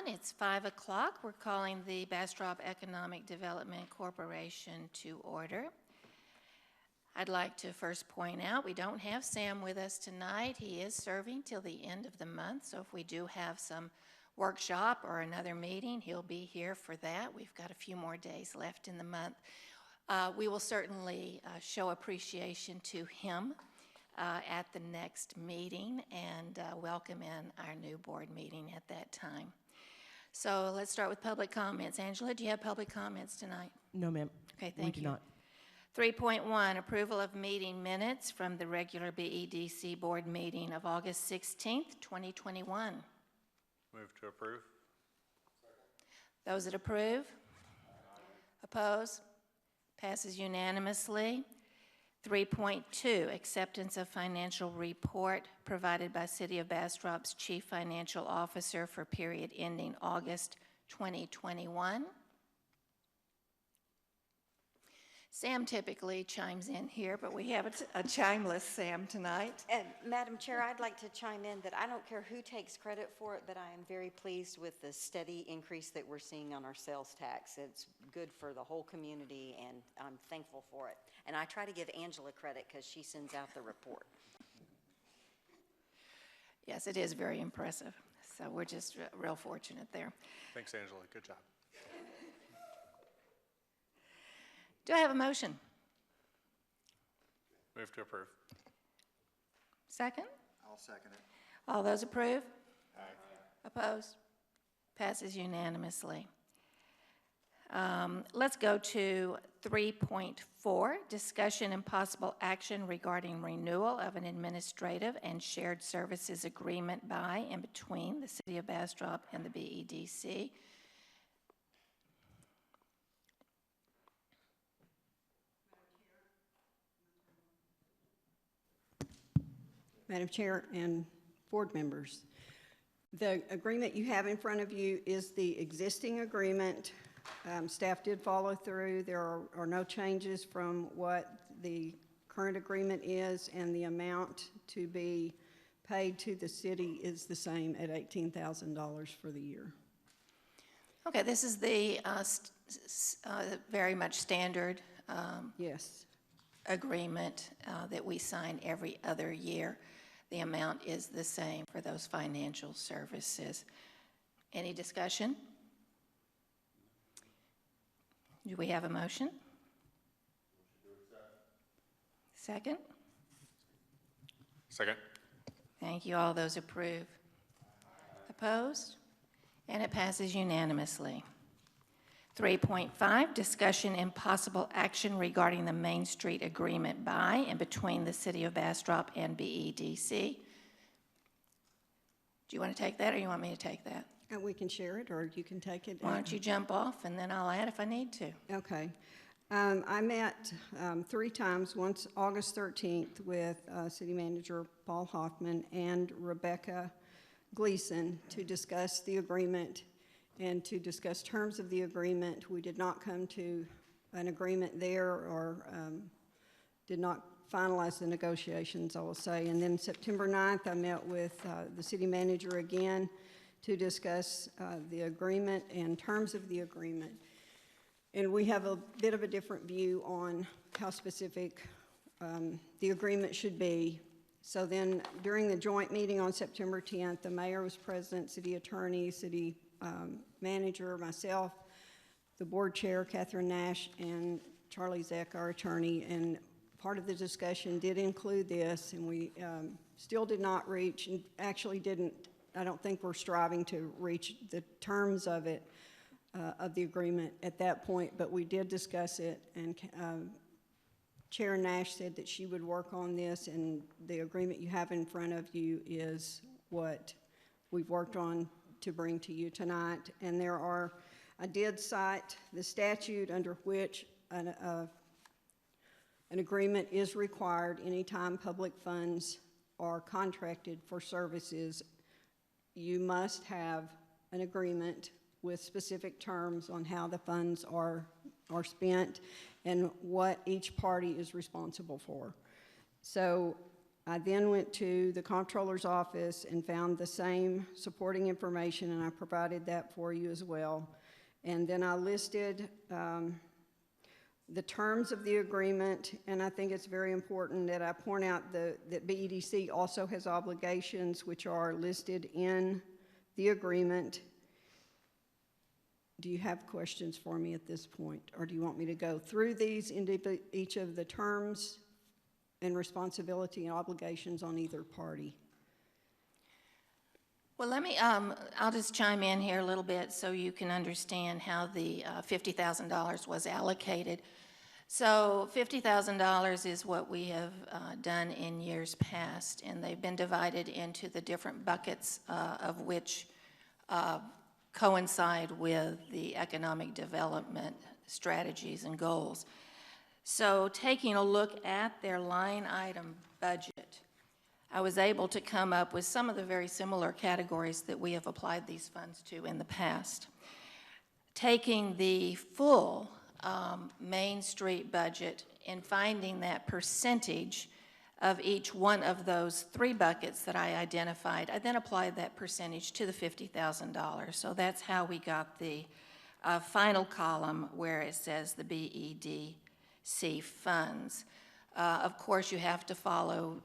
It's 5 o'clock. We're calling the Bastrop Economic Development Corporation to order. I'd like to first point out we don't have Sam with us tonight. He is serving till the end of the month, so if we do have some workshop or another meeting, he'll be here for that. We've got a few more days left in the month. We will certainly show appreciation to him at the next meeting and welcome in our new board meeting at that time. So let's start with public comments. Angela, do you have public comments tonight? No, ma'am. Okay, thank you. We do not. 3.1, approval of meeting minutes from the regular BEDC board meeting of August 16th, 2021. Move to approve. Those that approve? Oppose? Passes unanimously. 3.2, acceptance of financial report provided by City of Bastrop's Chief Financial Officer for period ending August 2021. Sam typically chimes in here, but we have a chimeless Sam tonight. And Madam Chair, I'd like to chime in that I don't care who takes credit for it, but I am very pleased with the steady increase that we're seeing on our sales tax. It's good for the whole community, and I'm thankful for it. And I try to give Angela credit because she sends out the report. Yes, it is very impressive. So we're just real fortunate there. Thanks, Angela. Good job. Do I have a motion? Move to approve. Second? I'll second it. All those approve? Aye. Oppose? Passes unanimously. Let's go to 3.4, discussion and possible action regarding renewal of an administrative and shared services agreement by and between the City of Bastrop and the BEDC. Madam Chair and board members, the agreement you have in front of you is the existing agreement. Staff did follow through. There are no changes from what the current agreement is, and the amount to be paid to the city is the same at $18,000 for the year. Okay, this is the very much standard Yes. agreement that we sign every other year. The amount is the same for those financial services. Any discussion? Do we have a motion? Second? Second. Thank you. All those approve? Opposed? And it passes unanimously. 3.5, discussion and possible action regarding the Main Street agreement by and between the City of Bastrop and BEDC. Do you want to take that, or you want me to take that? We can share it, or you can take it. Why don't you jump off, and then I'll add if I need to. Okay. I met 3 times, once August 13th with City Manager Paul Hoffman and Rebecca Gleason to discuss the agreement and to discuss terms of the agreement. We did not come to an agreement there, or did not finalize the negotiations, I will say. And then September 9th, I met with the city manager again to discuss the agreement and terms of the agreement. And we have a bit of a different view on how specific the agreement should be. So then during the joint meeting on September 10th, the mayor was present, city attorney, city manager, myself, the board chair, Catherine Nash, and Charlie Zeck, our attorney, and part of the discussion did include this, and we still did not reach, and actually didn't, I don't think we're striving to reach the terms of it, of the agreement at that point, but we did discuss it, and Chair Nash said that she would work on this, and the agreement you have in front of you is what we've worked on to bring to you tonight. And there are, I did cite the statute under which an agreement is required anytime public funds are contracted for services. You must have an agreement with specific terms on how the funds are spent and what each party is responsible for. So I then went to the comptroller's office and found the same supporting information, and I provided that for you as well. And then I listed the terms of the agreement, and I think it's very important that I point out that BEDC also has obligations which are listed in the agreement. Do you have questions for me at this point, or do you want me to go through these into each of the terms and responsibility and obligations on either party? Well, I'll just chime in here a little bit so you can understand how the $50,000 was allocated. So $50,000 is what we have done in years past, and they've been divided into the different buckets of which coincide with the economic development strategies and goals. So taking a look at their line item budget, I was able to come up with some of the very similar categories that we have applied these funds to in the past. Taking the full Main Street budget and finding that percentage of each one of those three buckets that I identified, I then applied that percentage to the $50,000. So that's how we got the final column where it says the BEDC funds. Of course, you have to follow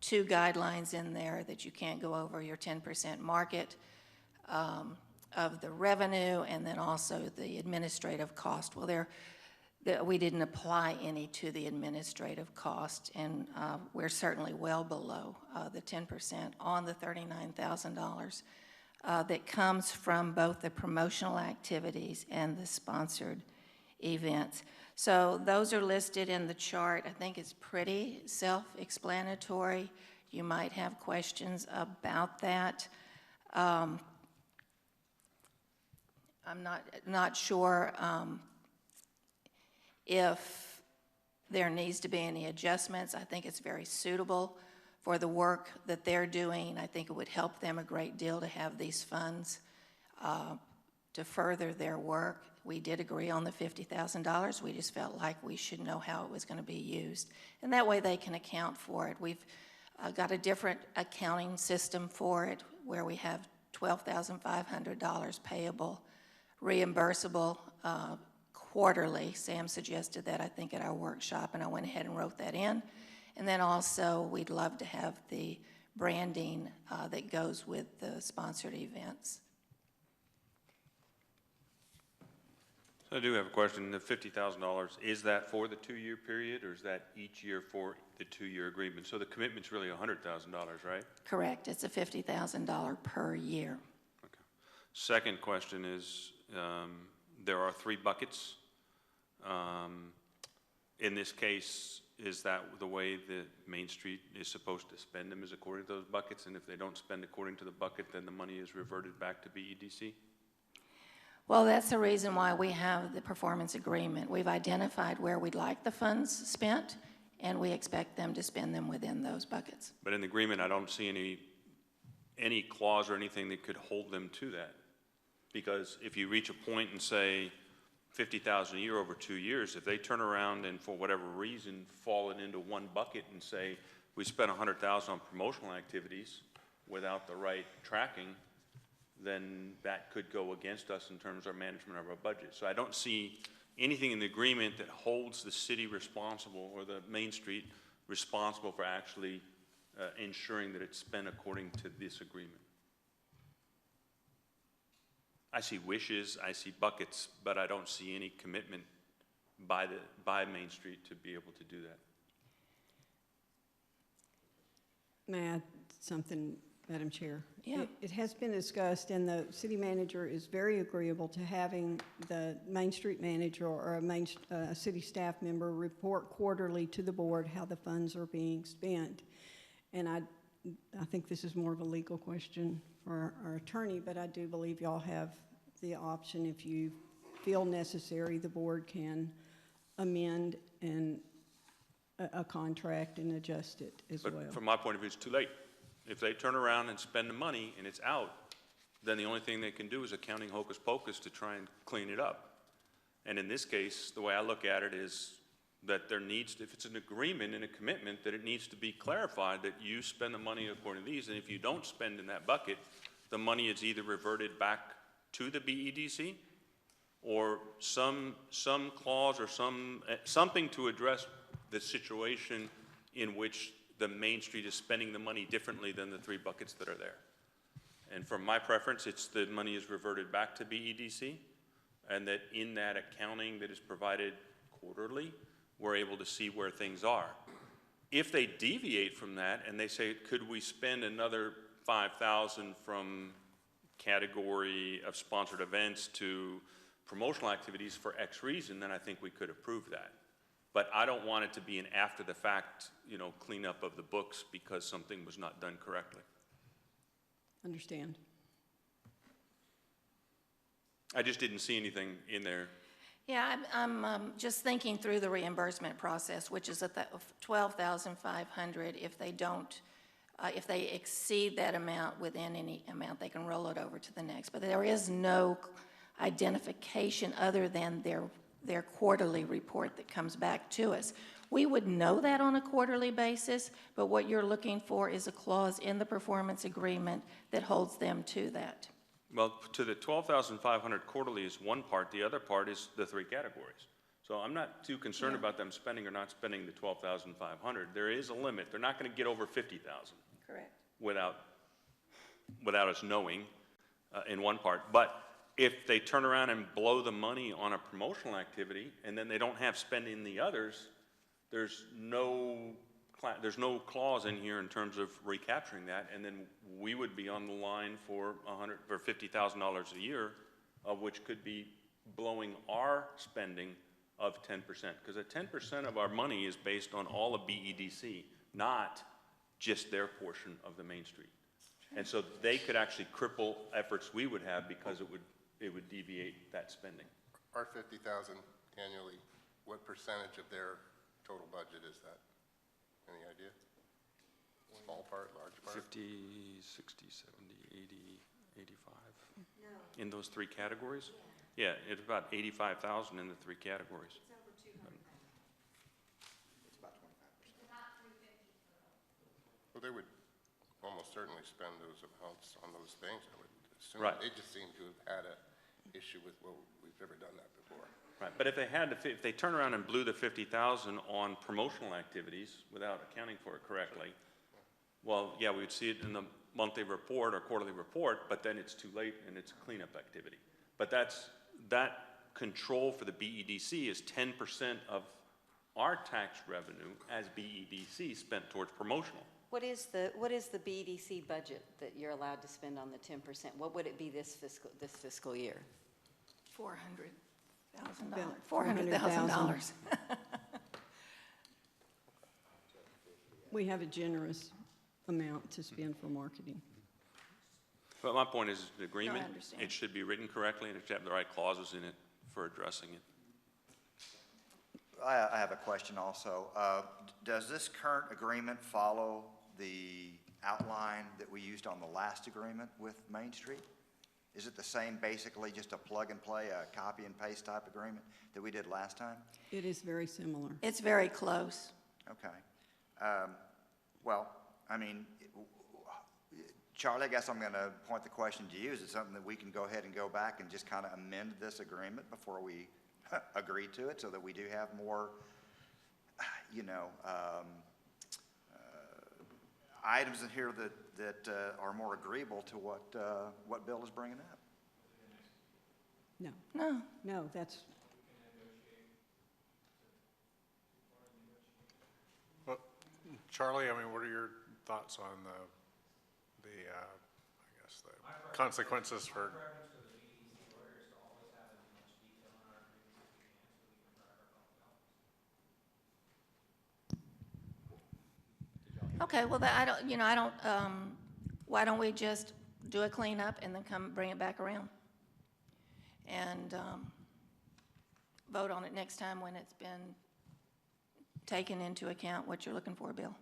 two guidelines in there, that you can't go over your 10% market of the revenue, and then also the administrative cost. Well, we didn't apply any to the administrative cost, and we're certainly well below the 10% on the $39,000 that comes from both the promotional activities and the sponsored events. So those are listed in the chart. I think it's pretty self-explanatory. You might have questions about that. I'm not sure if there needs to be any adjustments. I think it's very suitable for the work that they're doing. I think it would help them a great deal to have these funds to further their work. We did agree on the $50,000. We just felt like we should know how it was going to be used. And that way they can account for it. We've got a different accounting system for it, where we have $12,500 payable, reimbursable quarterly. Sam suggested that, I think, at our workshop, and I went ahead and wrote that in. And then also, we'd love to have the branding that goes with the sponsored events. So I do have a question. The $50,000, is that for the 2-year period, or is that each year for the 2-year agreement? So the commitment's really $100,000, right? Correct. It's a $50,000 per year. Okay. Second question is, there are 3 buckets. In this case, is that the way that Main Street is supposed to spend them, is according to those buckets? And if they don't spend according to the bucket, then the money is reverted back to BEDC? Well, that's the reason why we have the performance agreement. We've identified where we'd like the funds spent, and we expect them to spend them within those buckets. But in the agreement, I don't see any clause or anything that could hold them to that. Because if you reach a point and say $50,000 a year over 2 years, if they turn around and for whatever reason fall it into one bucket and say we spent $100,000 on promotional activities without the right tracking, then that could go against us in terms of our management of our budget. So I don't see anything in the agreement that holds the city responsible, or the Main Street responsible, for actually ensuring that it's spent according to this agreement. I see wishes, I see buckets, but I don't see any commitment by Main Street to be able to do that. May I add something, Madam Chair? Yeah. It has been discussed, and the city manager is very agreeable to having the Main Street manager or a city staff member report quarterly to the board how the funds are being spent. And I think this is more of a legal question for our attorney, but I do believe y'all have the option, if you feel necessary, the board can amend a contract and adjust it as well. But from my point of view, it's too late. If they turn around and spend the money and it's out, then the only thing they can do is accounting hocus pocus to try and clean it up. And in this case, the way I look at it is, that there needs to, if it's an agreement and a commitment, that it needs to be clarified that you spend the money according to these, and if you don't spend in that bucket, the money is either reverted back to the BEDC, or some clause or something to address the situation in which the Main Street is spending the money differently than the three buckets that are there. And from my preference, it's the money is reverted back to BEDC, and that in that accounting that is provided quarterly, we're able to see where things are. If they deviate from that and they say, could we spend another 5,000 from category of sponsored events to promotional activities for X reason, then I think we could approve that. But I don't want it to be an after the fact, cleanup of the books because something was not done correctly. Understand. Mm-hmm. I just didn't see anything in there. Yeah, I'm just thinking through the reimbursement process, which is at the $12,500. If they don't, if they exceed that amount within any amount, they can roll it over to the next. But there is no identification other than their quarterly report that comes back to us. We would know that on a quarterly basis, but what you're looking for is a clause in the performance agreement that holds them to that. Well, to the 12,500 quarterly is one part. The other part is the three categories. So I'm not too concerned about them spending or not spending the 12,500. There is a limit. They're not going to get over 50,000. Correct. Without us knowing in one part. But if they turn around and blow the money on a promotional activity and then they don't have spending in the others, there's no clause in here in terms of recapturing that, and then we would be on the line for $50,000 a year, of which could be blowing our spending of 10%, because 10% of our money is based on all of BEDC, not just their portion of the Main Street. And so they could actually cripple efforts we would have because it would deviate that spending. Our 50,000 annually, what percentage of their total budget is that? Any idea? Small part, large part? 50, 60, 70, 80, 85? No. In those three categories? Yeah, it's about 85,000 in the three categories. It's over 200,000. It's about 25%. About 350. Well, they would almost certainly spend those amounts on those things, I would assume. Right. They just seem to have had an issue with, well, we've never done that before. Right, but if they turn around and blew the 50,000 on promotional activities without accounting for it correctly, well, yeah, we would see it in the monthly report or quarterly report, but then it's too late and it's a cleanup activity. But that control for the BEDC is 10% of our tax revenue as BEDC spent towards promotional. What is the BDC budget that you're allowed to spend on the 10%? What would it be this fiscal year? $400,000. We have a generous amount to spend for marketing. But my point is the agreement, understand. it should be written correctly and it should have the right clauses in it for addressing it. I have a question also. Does this current agreement follow the outline that we used on the last agreement with Main Street? Is it the same, basically just a plug and play, a copy and paste type agreement that we did last time? It is very similar. It's very close. Okay. Well, I mean, Charlie, I guess I'm going to point the question to you. Is it something that we can go ahead and go back and just kind of amend this agreement before we agree to it so that we do have more, items in here that are more agreeable to what Bill is bringing up? No, that's, Well, Charlie, I mean, what are your thoughts on the consequences for? My preference for the BDC lawyer is to always have as much detail in our agreements as we can so we can drive our public health. Okay, well, why don't we just do a cleanup and then bring it back around? And vote on it next time when it's been taken into account what you're looking for, Bill?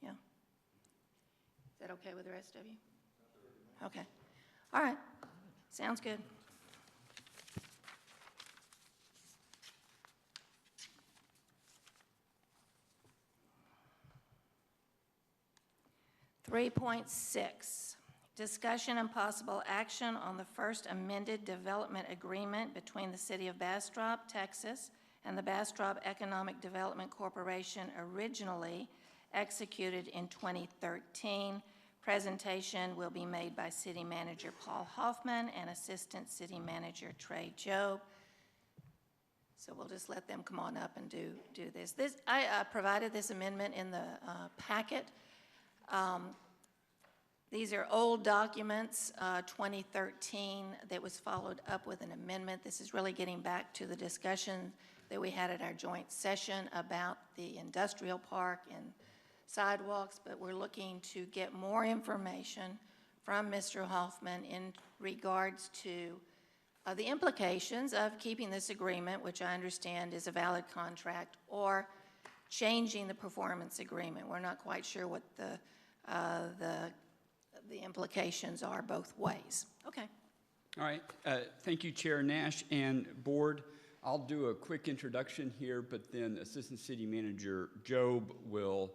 Yeah. Is that okay with the rest of you? Okay. All right. Sounds good. 3.6, discussion and possible action on the first amended development agreement between the City of Bastrop, Texas, and the Bastrop Economic Development Corporation, originally executed in 2013. Presentation will be made by City Manager Paul Hoffman and Assistant City Manager Trey Jobe. So we'll just let them come on up and do this. I provided this amendment in the packet. These are old documents, 2013, that was followed up with an amendment. This is really getting back to the discussion that we had at our joint session about the industrial park and sidewalks, but we're looking to get more information from Mr. Hoffman in regards to the implications of keeping this agreement, which I understand is a valid contract, or changing the performance agreement. We're not quite sure what the implications are both ways. Okay. All right. Thank you, Chair Nash and Board. I'll do a quick introduction here, but then Assistant City Manager Jobe will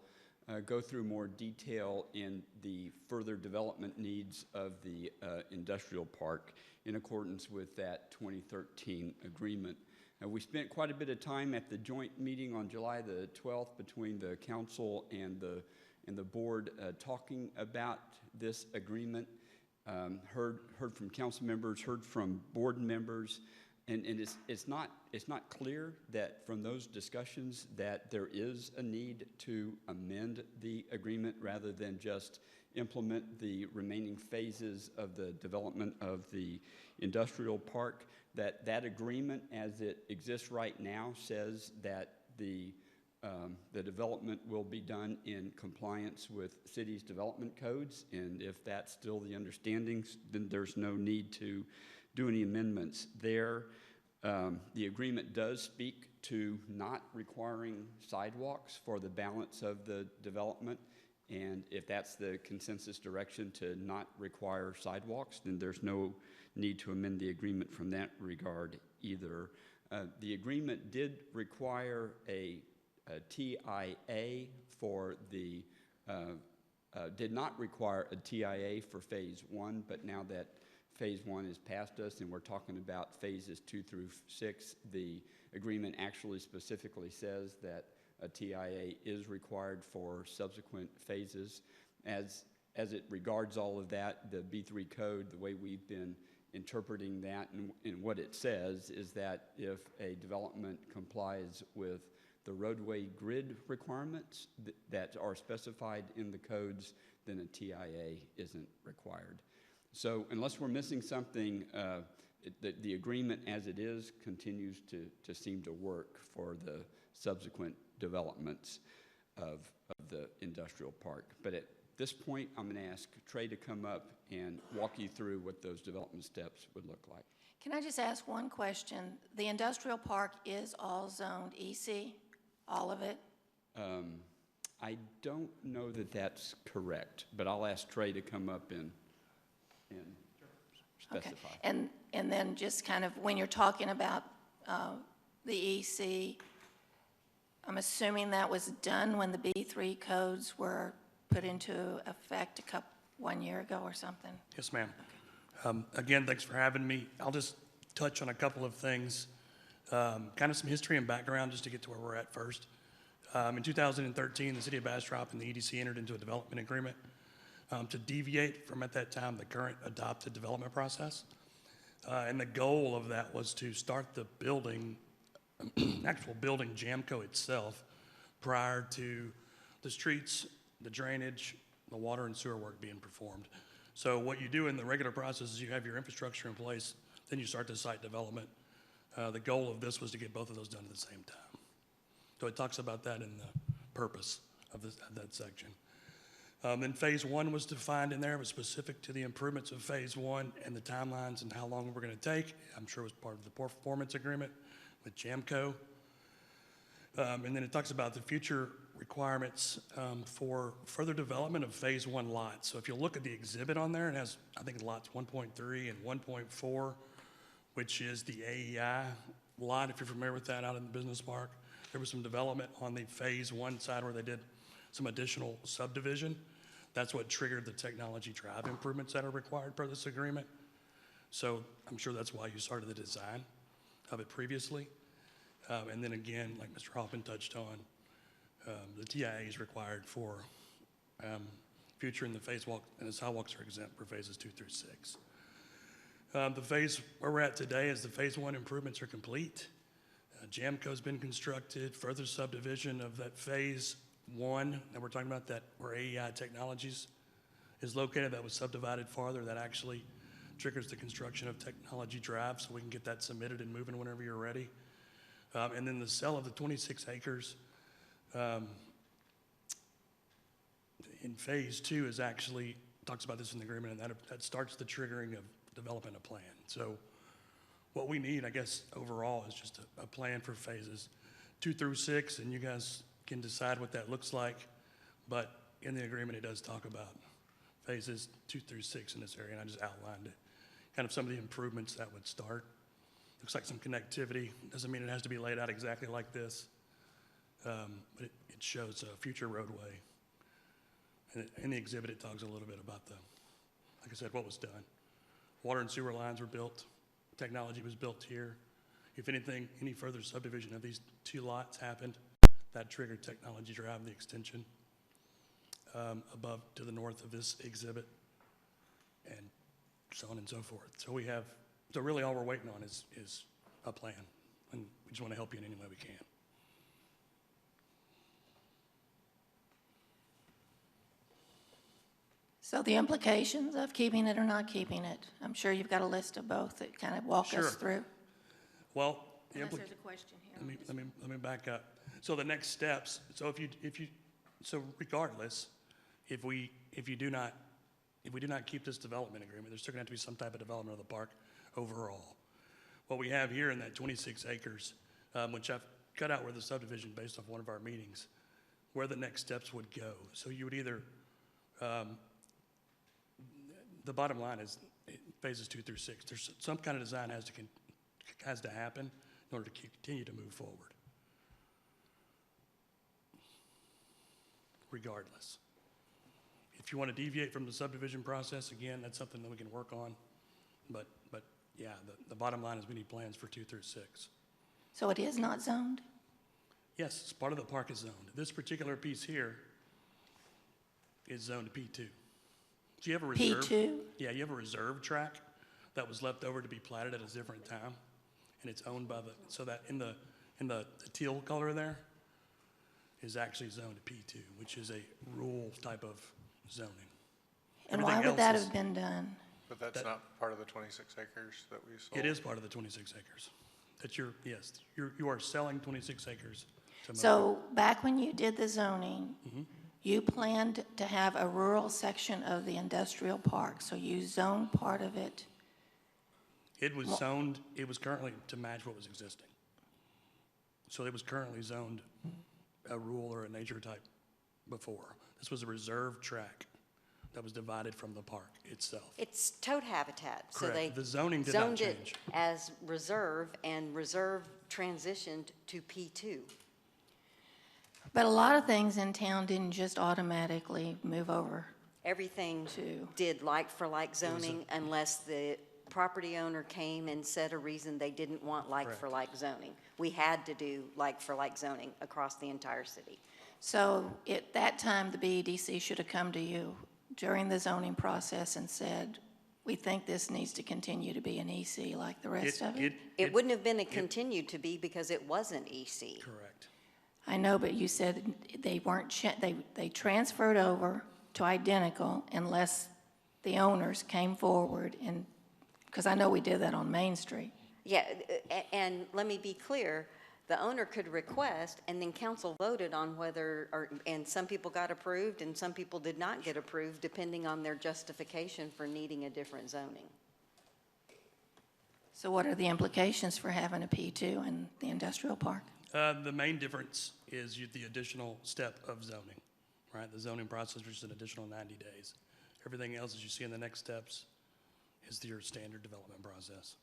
go through more detail in the further development needs of the industrial park in accordance with that 2013 agreement. We spent quite a bit of time at the joint meeting on July the 12th between the council and the board talking about this agreement. Heard from council members, heard from board members, and it's not clear that from those discussions that there is a need to amend the agreement rather than just implement the remaining phases of the development of the industrial park. That agreement as it exists right now says that the development will be done in compliance with city's development codes, and if that's still the understanding, then there's no need to do any amendments there. The agreement does speak to not requiring sidewalks for the balance of the development, and if that's the consensus direction to not require sidewalks, then there's no need to amend the agreement from that regard either. The agreement did require a TIA for the, did not require a TIA for phase 1, but now that phase 1 is past us and we're talking about phases 2 through 6, the agreement actually specifically says that a TIA is required for subsequent phases. As it regards all of that, the B3 code, the way we've been interpreting that and what it says is that if a development complies with the roadway grid requirements that are specified in the codes, then a TIA isn't required. So unless we're missing something, the agreement as it is continues to seem to work for the subsequent developments of the industrial park. But at this point, I'm going to ask Trey to come up and walk you through what those development steps would look like. Can I just ask one question? The industrial park is all zoned EC, all of it? I don't know that that's correct, but I'll ask Trey to come up and specify. Okay. And then just kind of when you're talking about the EC, I'm assuming that was done when the B3 codes were put into effect 1 year ago or something? Yes, ma'am. Again, thanks for having me. I'll just touch on a couple of things, kind of some history and background just to get to where we're at first. In 2013, the City of Bastrop and the EDC entered into a development agreement to deviate from, at that time, the current adopted development process. And the goal of that was to start the building, actual building Jamco itself, prior to the streets, the drainage, the water and sewer work being performed. So what you do in the regular process is you have your infrastructure in place, then you start the site development. The goal of this was to get both of those done at the same time. So it talks about that in the purpose of that section. Then phase 1 was defined in there. It was specific to the improvements of phase 1 and the timelines and how long we're going to take. I'm sure it was part of the performance agreement with Jamco. And then it talks about the future requirements for further development of phase 1 lots. So if you look at the exhibit on there, it has, I think, lots 1.3 and 1.4, which is the AEI lot, if you're familiar with that, out in the business park. There was some development on the phase 1 side where they did some additional subdivision. That's what triggered the technology drive improvements that are required per this agreement. So I'm sure that's why you started the design of it previously. And then again, like Mr. Hoffman touched on, the TIA is required for future and the phase walk and the sidewalks are exempt for phases 2 through 6. The phase where we're at today is the phase 1 improvements are complete. Jamco's been constructed, further subdivision of that phase 1 that we're talking about, that where AEI Technologies is located, that was subdivided farther, that actually triggers the construction of Technology Drive, so we can get that submitted and moving whenever you're ready. And then the sale of the 26 acres in phase 2 is actually, talks about this in the agreement, and that starts the triggering of developing a plan. So what we need, I guess, overall is just a plan for phases 2 through 6, and you guys can decide what that looks like. But in the agreement, it does talk about phases 2 through 6 in this area, and I just outlined it. Kind of some of the improvements that would start. Looks like some connectivity. Doesn't mean it has to be laid out exactly like this, but it shows a future roadway. And in the exhibit, it talks a little bit about like I said, what was done. Water and sewer lines were built. Technology was built here. If anything, any further subdivision of these 2 lots happened, that triggered Technology Drive, the extension above to the north of this exhibit, and so on and so forth. So really all we're waiting on is a plan, and we just want to help you in any way we can. So the implications of keeping it or not keeping it, I'm sure you've got a list of both that kind of walk Sure. us through. Well, Unless there's a question here. let me back up. So the next steps. So so regardless, if we do not keep this development agreement, there's still going to have to be some type of development of the park overall. What we have here in that 26 acres, which I've cut out where the subdivision based off one of our meetings, where the next steps would go. So you would either, the bottom line is phases 2 through 6. There's some kind of design has to happen in order to continue to move forward. Regardless. If you want to deviate from the subdivision process, again, that's something that we can work on. But yeah, the bottom line is we need plans for 2 through 6. So it is not zoned? Yes, it's part of the park is zoned. This particular piece here is zoned P2. So you have a reserve. P2? Yeah, you have a reserve track that was left over to be platted at a different time, and it's owned by so that in the teal color there is actually zoned P2, which is a rural type of zoning. And why would that have been done? But that's not part of the 26 acres that we sold? It is part of the 26 acres. Yes, you are selling 26 acres to Moco. So back when you did the zoning, you planned to have a rural section of the industrial park, so you zoned part of it. It was zoned, it was currently to match what was existing. So it was currently zoned a rural or a nature type before. This was a reserve track that was divided from the park itself. It's toad habitat. So Correct. they The zoning did not zoned it change. as reserve, and reserve transitioned to P2. But a lot of things in town didn't just automatically move over. Everything Two. did like-for-like zoning unless the property owner came and said a reason they didn't want like-for-like zoning. We had to do like-for-like zoning across the entire city. So at that time, the BDC should have come to you during the zoning process and said, we think this needs to continue to be an EC like the rest of it? It wouldn't have been a continued to be because it wasn't EC. Correct. I know, but you said they weren't, they transferred over to identical unless the owners came forward and, because I know we did that on Main Street. Yeah, and let me be clear, the owner could request, and then council voted on whether, and some people got approved and some people did not get approved, depending on their justification for needing a different zoning. So what are the implications for having a P2 in the industrial park? The main difference is the additional step of zoning, right? The zoning process, which is an additional 90 days. Everything else, as you see in the next steps, is your standard development process.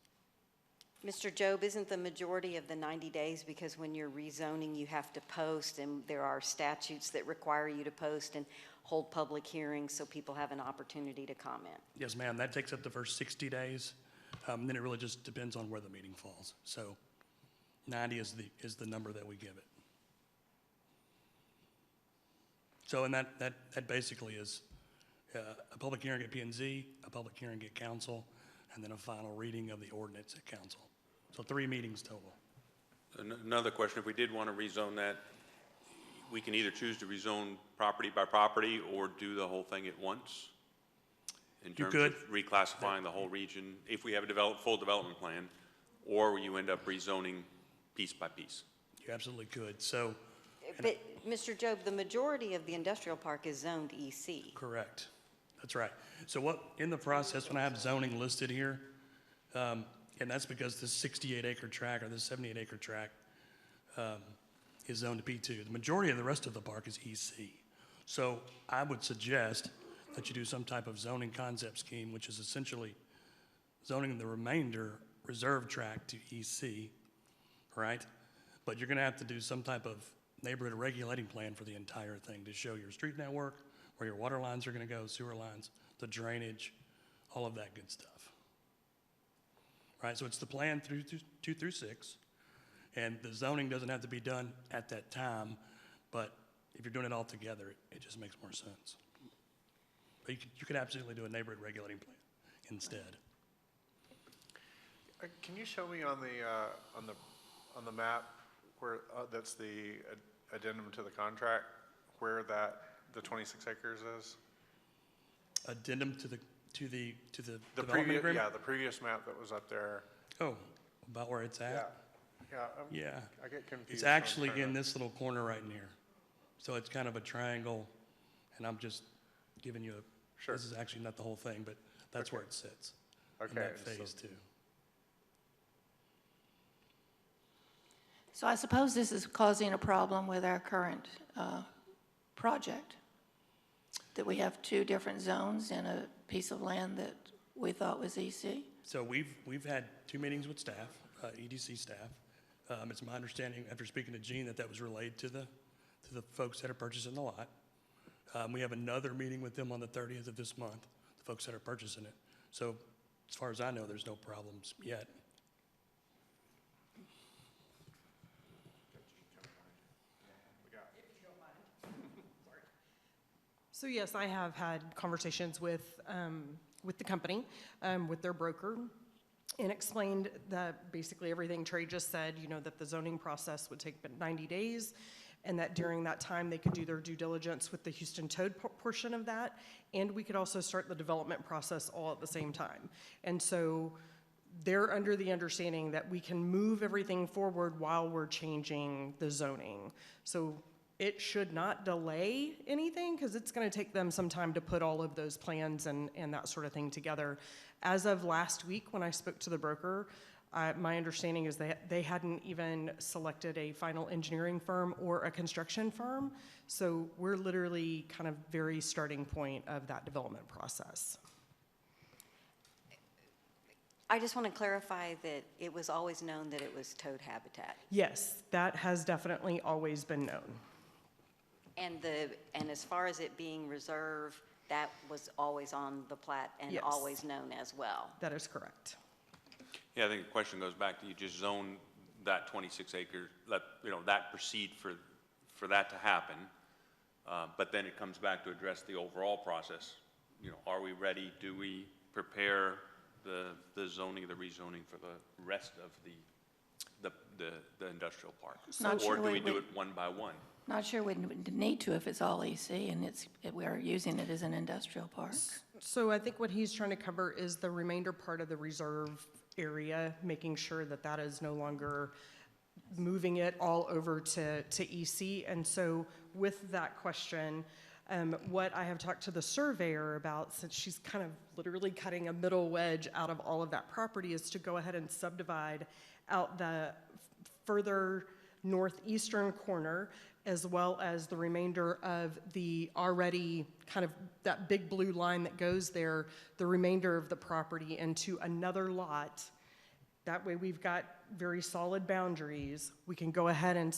Mr. Job, isn't the majority of the 90 days because when you're rezoning, you have to post, and there are statutes that require you to post, and hold public hearings so people have an opportunity to comment. Yes, ma'am, that takes up the first 60 days. Then it really just depends on where the meeting falls. So 90 is the number that we give it. So, and that basically is a public hearing at P&Z, a public hearing at council, and then a final reading of the ordinance at council. So 3 meetings total. Another question, if we did want to rezone that, we can either choose to rezone property by property or do the whole thing at once? In terms of reclassifying the whole region, if we have a full development plan, or you end up rezoning piece by piece? You absolutely could. So, But, Mr. Job, the majority of the industrial park is zoned EC. correct. That's right. So what, in the process, when I have zoning listed here, and that's because this 68-acre tract or this 78-acre tract is zoned to P2. The majority of the rest of the park is EC. So I would suggest that you do some type of zoning concept scheme, which is essentially zoning the remainder reserve tract to EC, right? But you're going to have to do some type of neighborhood regulating plan for the entire thing to show your street network, where your water lines are going to go, sewer lines, the drainage, all of that good stuff. Right, so it's the plan through 2 through 6, and the zoning doesn't have to be done at that time, but if you're doing it all together, it just makes more sense. But you could absolutely do a neighborhood regulating plan instead. Can you show me on the map where, that's the addendum to the contract, where the 26 acres is? Addendum to the The development previous, agreement? yeah, the previous map that was up there. Oh, about where it's at? Yeah, Yeah. I get confused. It's when I'm actually trying in to- this little corner right in here. So it's kind of a triangle, and I'm just giving you Sure. this is actually not the whole thing, but that's where it sits. In Okay, that so- phase 2. So I suppose this is causing a problem with our current project, that we have 2 different zones in a piece of land that we thought was EC. So we've had 2 meetings with staff, EDC staff. It's my understanding, after speaking to Gene, that was relayed to the folks that are purchasing the lot. We have another meeting with them on the 30th of this month, the folks that are purchasing it. So as far as I know, there's no problems yet. So yes, I have had conversations with the company, with their broker, and explained that basically everything Trey just said, that the zoning process would take about 90 days, and that during that time they could do their due diligence with the Houston Toad portion of that, and we could also start the development process all at the same time. And so they're under the understanding that we can move everything forward while we're changing the zoning. So it should not delay anything, because it's going to take them some time to put all of those plans and that sort of thing together. As of last week, when I spoke to the broker, my understanding is that they hadn't even selected a final engineering firm or a construction firm. So we're literally kind of very starting point of that development process. I just want to clarify that it was always known that it was toad habitat. Yes, that has definitely always been known. And as far as it being reserved, that was always on the plat and Yes. always known as well. That is correct. Yeah, I think the question goes back to, you just zone that 26 acre, that proceed for that to happen. But then it comes back to address the overall process. Are we ready? Do we prepare the zoning, the rezoning for the rest of the industrial park? Not Or sure do we we- do it one by one? Not sure we need to if it's all EC and we're using it as an industrial park. So I think what he's trying to cover is the remainder part of the reserve area, making sure that that is no longer moving it all over to EC. And so with that question, what I have talked to the surveyor about, since she's kind of literally cutting a middle wedge out of all of that property, is to go ahead and subdivide out the further northeastern corner, as well as the remainder of the already kind of that big blue line that goes there, the remainder of the property into another lot. That way we've got very solid boundaries. We can go ahead and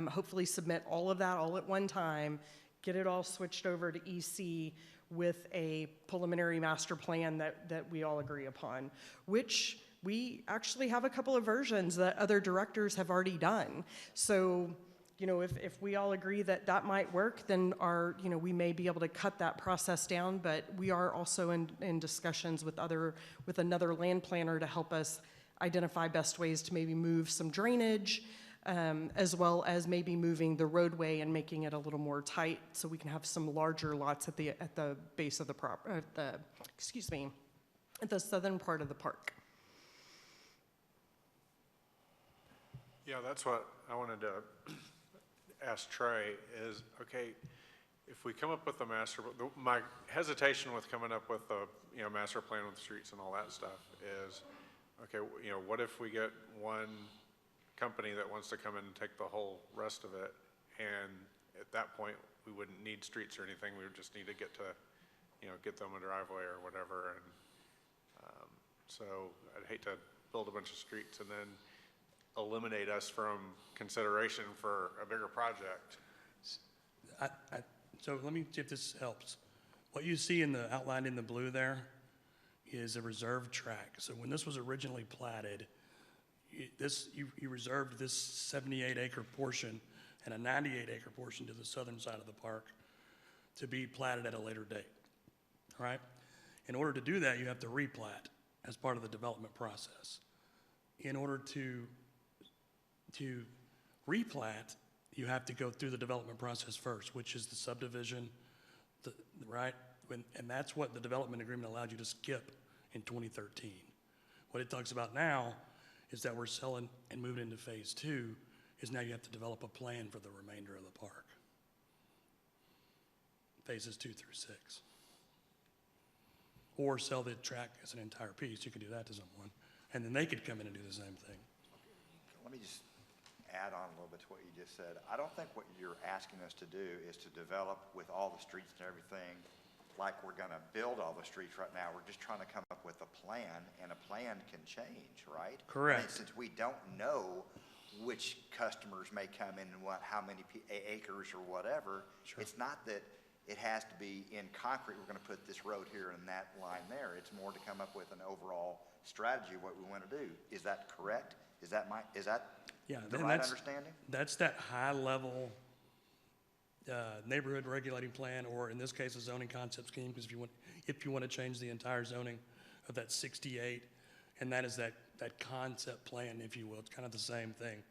hopefully submit all of that all at one time get it all switched over to EC with a preliminary master plan that we all agree upon, which we actually have a couple of versions that other directors have already done. So, you know, if we all agree that that might work, then we may be able to cut that process down, but we are also in discussions with another land planner to help us identify best ways to maybe move some drainage, as well as maybe moving the roadway and making it a little more tight so we can have some larger lots at the base of the at the southern part of the park. Yeah, that's what I wanted to ask Trey is, okay, if we come up with a my hesitation with coming up with a, master plan with streets and all that stuff is, okay, what if we get one company that wants to come in and take the whole rest of it, and at that point, we wouldn't need streets or anything, we would just need to get them a driveway or whatever, and so I'd hate to build a bunch of streets and then eliminate us from consideration for a bigger project. So let me see if this helps. What you see outlined in the blue there is a reserved tract. So when this was originally platted, you reserved this 78-acre portion and a 98-acre portion to the southern side of the park to be platted at a later date, all right? In order to do that, you have to replat as part of the development process. In order to replat, you have to go through the development process first, which is the subdivision, right? And that's what the development agreement allowed you to skip in 2013. What it talks about now is that we're selling and moving into phase 2, is now you have to develop a plan for the remainder of the park. Phases 2 through 6. Or sell the tract as an entire piece. You could do that to someone. And then they could come in and do the same thing. Let me just add on a little bit to what you just said. I don't think what you're asking us to do is to develop with all the streets and everything like we're going to build all the streets right now. We're just trying to come up with a plan, and a plan can change, right? Correct. And since we don't know which customers may come in and how many acres or whatever, Sure. It's not that it has to be in concrete, we're going to put this road here and that line there. It's more to come up with an overall strategy of what we want to do. Is that correct? Is that Yeah, the and right understanding? That's that high-level neighborhood regulating plan, or in this case, a zoning concept scheme, because if you want to change the entire zoning of that 68, and that is that concept plan, if you will. It's kind of the same thing.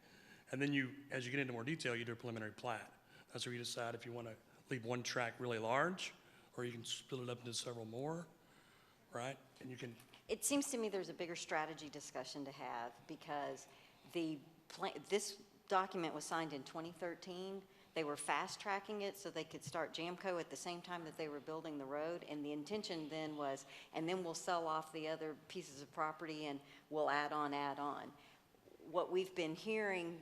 And then as you get into more detail, you do a preliminary plat. That's where you decide if you want to leave one tract really large, or you can split it up into several more, right? And you can. It seems to me there's a bigger strategy discussion to have, because this document was signed in 2013. They were fast-tracking it so they could start Jamco at the same time that they were building the road, and the intention then was, and then we'll sell off the other pieces of property and we'll add on. What we've been hearing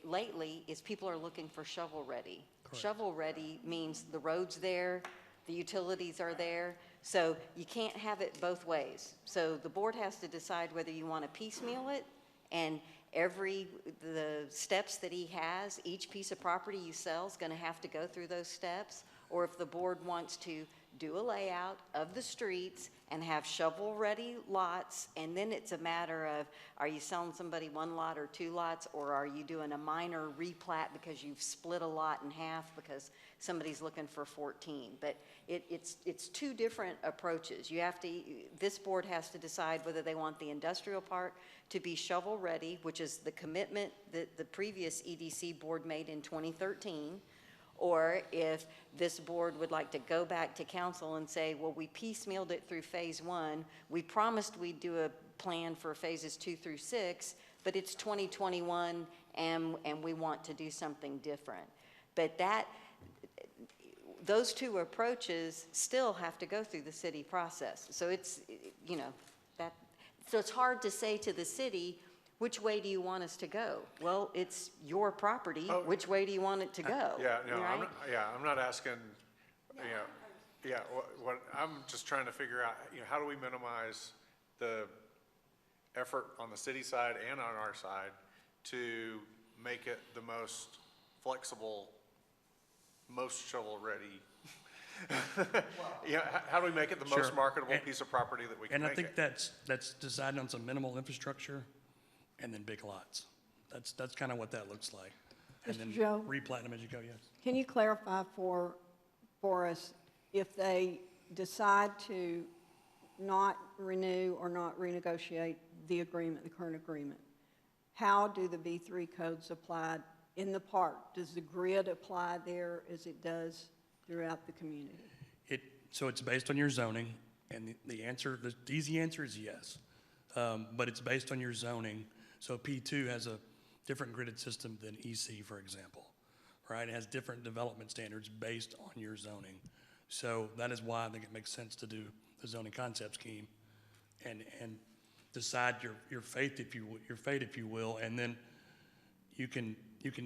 lately is people are looking for shovel-ready. Shovel-ready means the road's there, the utilities are there, so you can't have it both ways. So the board has to decide whether you want to piecemeal it, and the steps that he has, each piece of property you sell is going to have to go through those steps, or if the board wants to do a layout of the streets and have shovel-ready lots, and then it's a matter of, are you selling somebody one lot or two lots, or are you doing a minor replat because you've split a lot in half because somebody's looking for 14? But it's two different approaches. This board has to decide whether they want the industrial part to be shovel-ready, which is the commitment that the previous EDC board made in 2013, or if this board would like to go back to council and say, well, we piecemealed it through phase 1. We promised we'd do a plan for phases 2 through 6, but it's 2021 and we want to do something different. But those two approaches still have to go through the city process. So it's, so it's hard to say to the city, which way do you want us to go? Well, it's your property. Oh, which way do you want it to go? I'm not asking, what I'm just trying to figure out, how do we minimize the effort on the city side and on our side to make it the most flexible most shovel-ready? Yeah, how do we make it the most Sure. marketable piece of property that we can And I make think it? that's deciding on some minimal infrastructure and then big lots. That's kind of what that looks like. And Mr. then Joe? replat them as you go, yes. Can you clarify for us if they decide to not renew or not renegotiate the agreement, the current agreement? How do the B3 codes apply in the park? Does the grid apply there as it does throughout the community? So it's based on your zoning, and the answer, the easy answer is yes. But it's based on your zoning. So P2 has a different gridded system than EC, for example, right? It has different development standards based on your zoning. So that is why I think it makes sense to do the zoning concept scheme and decide your fate, if you will, and then you can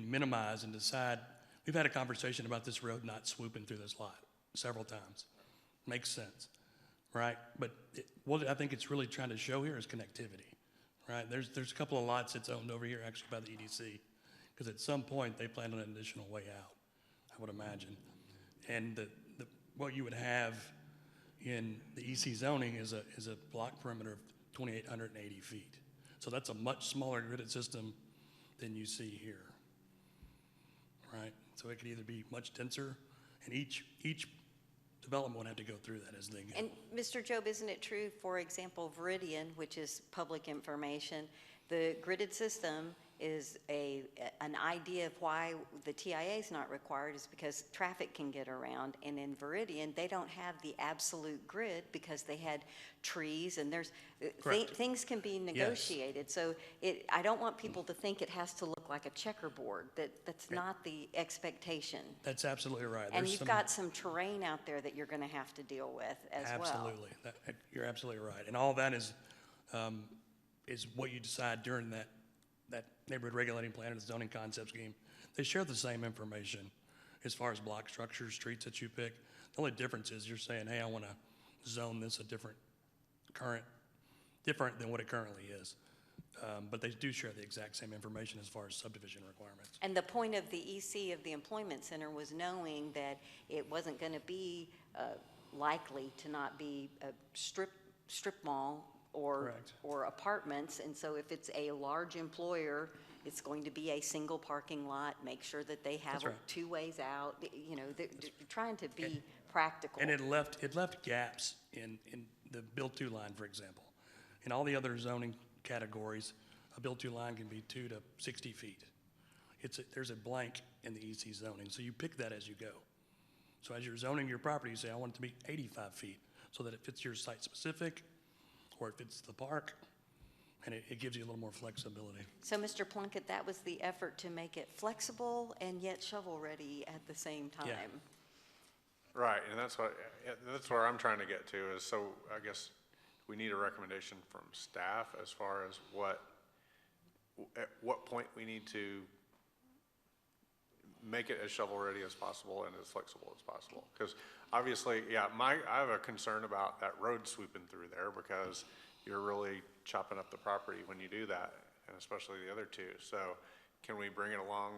minimize and decide. We've had a conversation about this road not swooping through this lot several times. Makes sense, right? But what I think it's really trying to show here is connectivity, right? There's a couple of lots that's owned over here actually by the EDC, because at some point they plan on an additional way out, I would imagine. And what you would have in the EC zoning is a block perimeter of 2,880 feet. So that's a much smaller gridded system than you see here, right? So it could either be much denser, and each development would have to go through that as they go. And Mr. Job, isn't it true, for example, Viridian, which is public information, the gridded system is an idea of why the TIA is not required is because traffic can get around. And in Viridian, they don't have the absolute grid because they had trees and there's things can be negotiated. So I don't want people to think it has to look like a checkerboard. That's not the expectation. That's absolutely right. And you've got some terrain out there that you're going to have to deal with as well. Absolutely. You're absolutely right. And all that is what you decide during that neighborhood regulating plan and the zoning concept scheme. They share the same information as far as block structures, streets that you pick. The only difference is you're saying, hey, I want to zone this different than what it currently is. But they do share the exact same information as far as subdivision requirements. And the point of the EC of the Employment Center was knowing that it wasn't going to be likely to not be a strip mall or apartments, and so if it's a large employer, it's going to be a single parking lot. Make sure that they have two ways out. You know, they're trying to be practical. And it left gaps in the build to line, for example. In all the other zoning categories, a build to line can be 2 to 60 feet. There's a blank in the EC zoning, so you pick that as you go. So as you're zoning your property, you say, I want it to be 85 feet, so that it fits your site specific, or it fits the park, and it gives you a little more flexibility. So, Mr. Plunkett, that was the effort to make it flexible and yet shovel-ready at the same time. Yeah. Right, and that's where I'm trying to get to is, so I guess we need a recommendation from staff as far as at what point we need to make it as shovel-ready as possible and as flexible as possible. Because obviously, yeah, I have a concern about that road sweeping through there because you're really chopping up the property when you do that, and especially the other two. So can we bring it along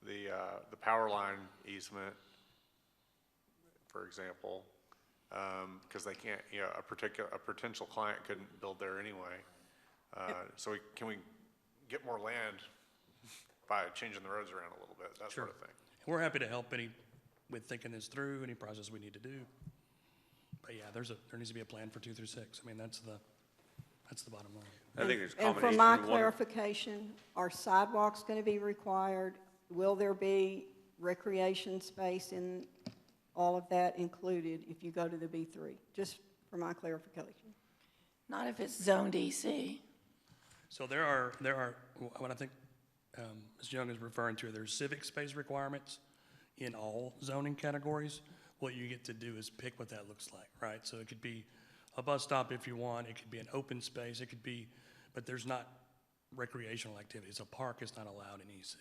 the power line easement, for example? Because they can't, you know, a potential client couldn't build there anyway. So can we get more land by changing the roads around a little bit, that sort of thing? We're happy to help with thinking this through, any process we need to do. But yeah, there needs to be a plan for 2 through 6. I mean, that's the bottom line. I think there's a And combination. for my of one- clarification, are sidewalks going to be required? Will there be recreation space in all of that included if you go to the B3? Just for my clarification. Not if it's zoned EC. So there are what I think Ms. Young is referring to, there's civic space requirements in all zoning categories. What you get to do is pick what that looks like, right? So it could be a bus stop if you want, it could be an open space, it could be, but there's not recreational activities. A park is not allowed in EC.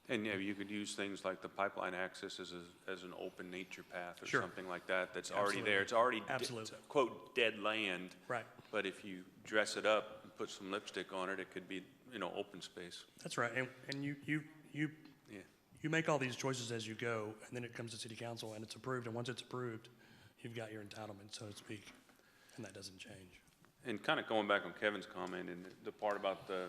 And yeah, you could use things like the pipeline access as an open nature path or Sure. something like that. That's Absolutely. already there. It's already Absolutely. quote dead land. Right. But if you dress it up and put some lipstick on it, it could be, you know, open space. That's right, and you you make all these choices as you go, and then it comes to city council and it's approved, and once it's approved, you've got your entitlement, so to speak, and that doesn't change. And kind of going back on Kevin's comment and the part about the,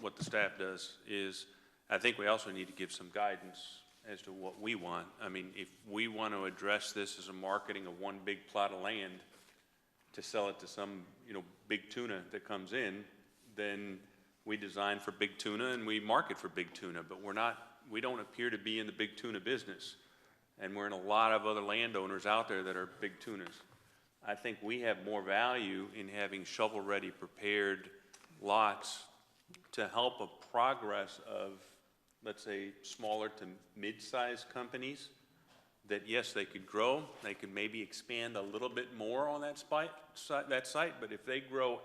what the staff does is, I think we also need to give some guidance as to what we want. I mean, if we want to address this as a marketing of one big plot of land to sell it to some, big tuna that comes in, then we design for big tuna and we market for big tuna, but we don't appear to be in the big tuna business. And we're in a lot of other landowners out there that are big tunas. I think we have more value in having shovel-ready prepared lots to help a progress of, let's say, smaller to mid-sized companies that, yes, they could grow, they could maybe expand a little bit more on that site, but if they grow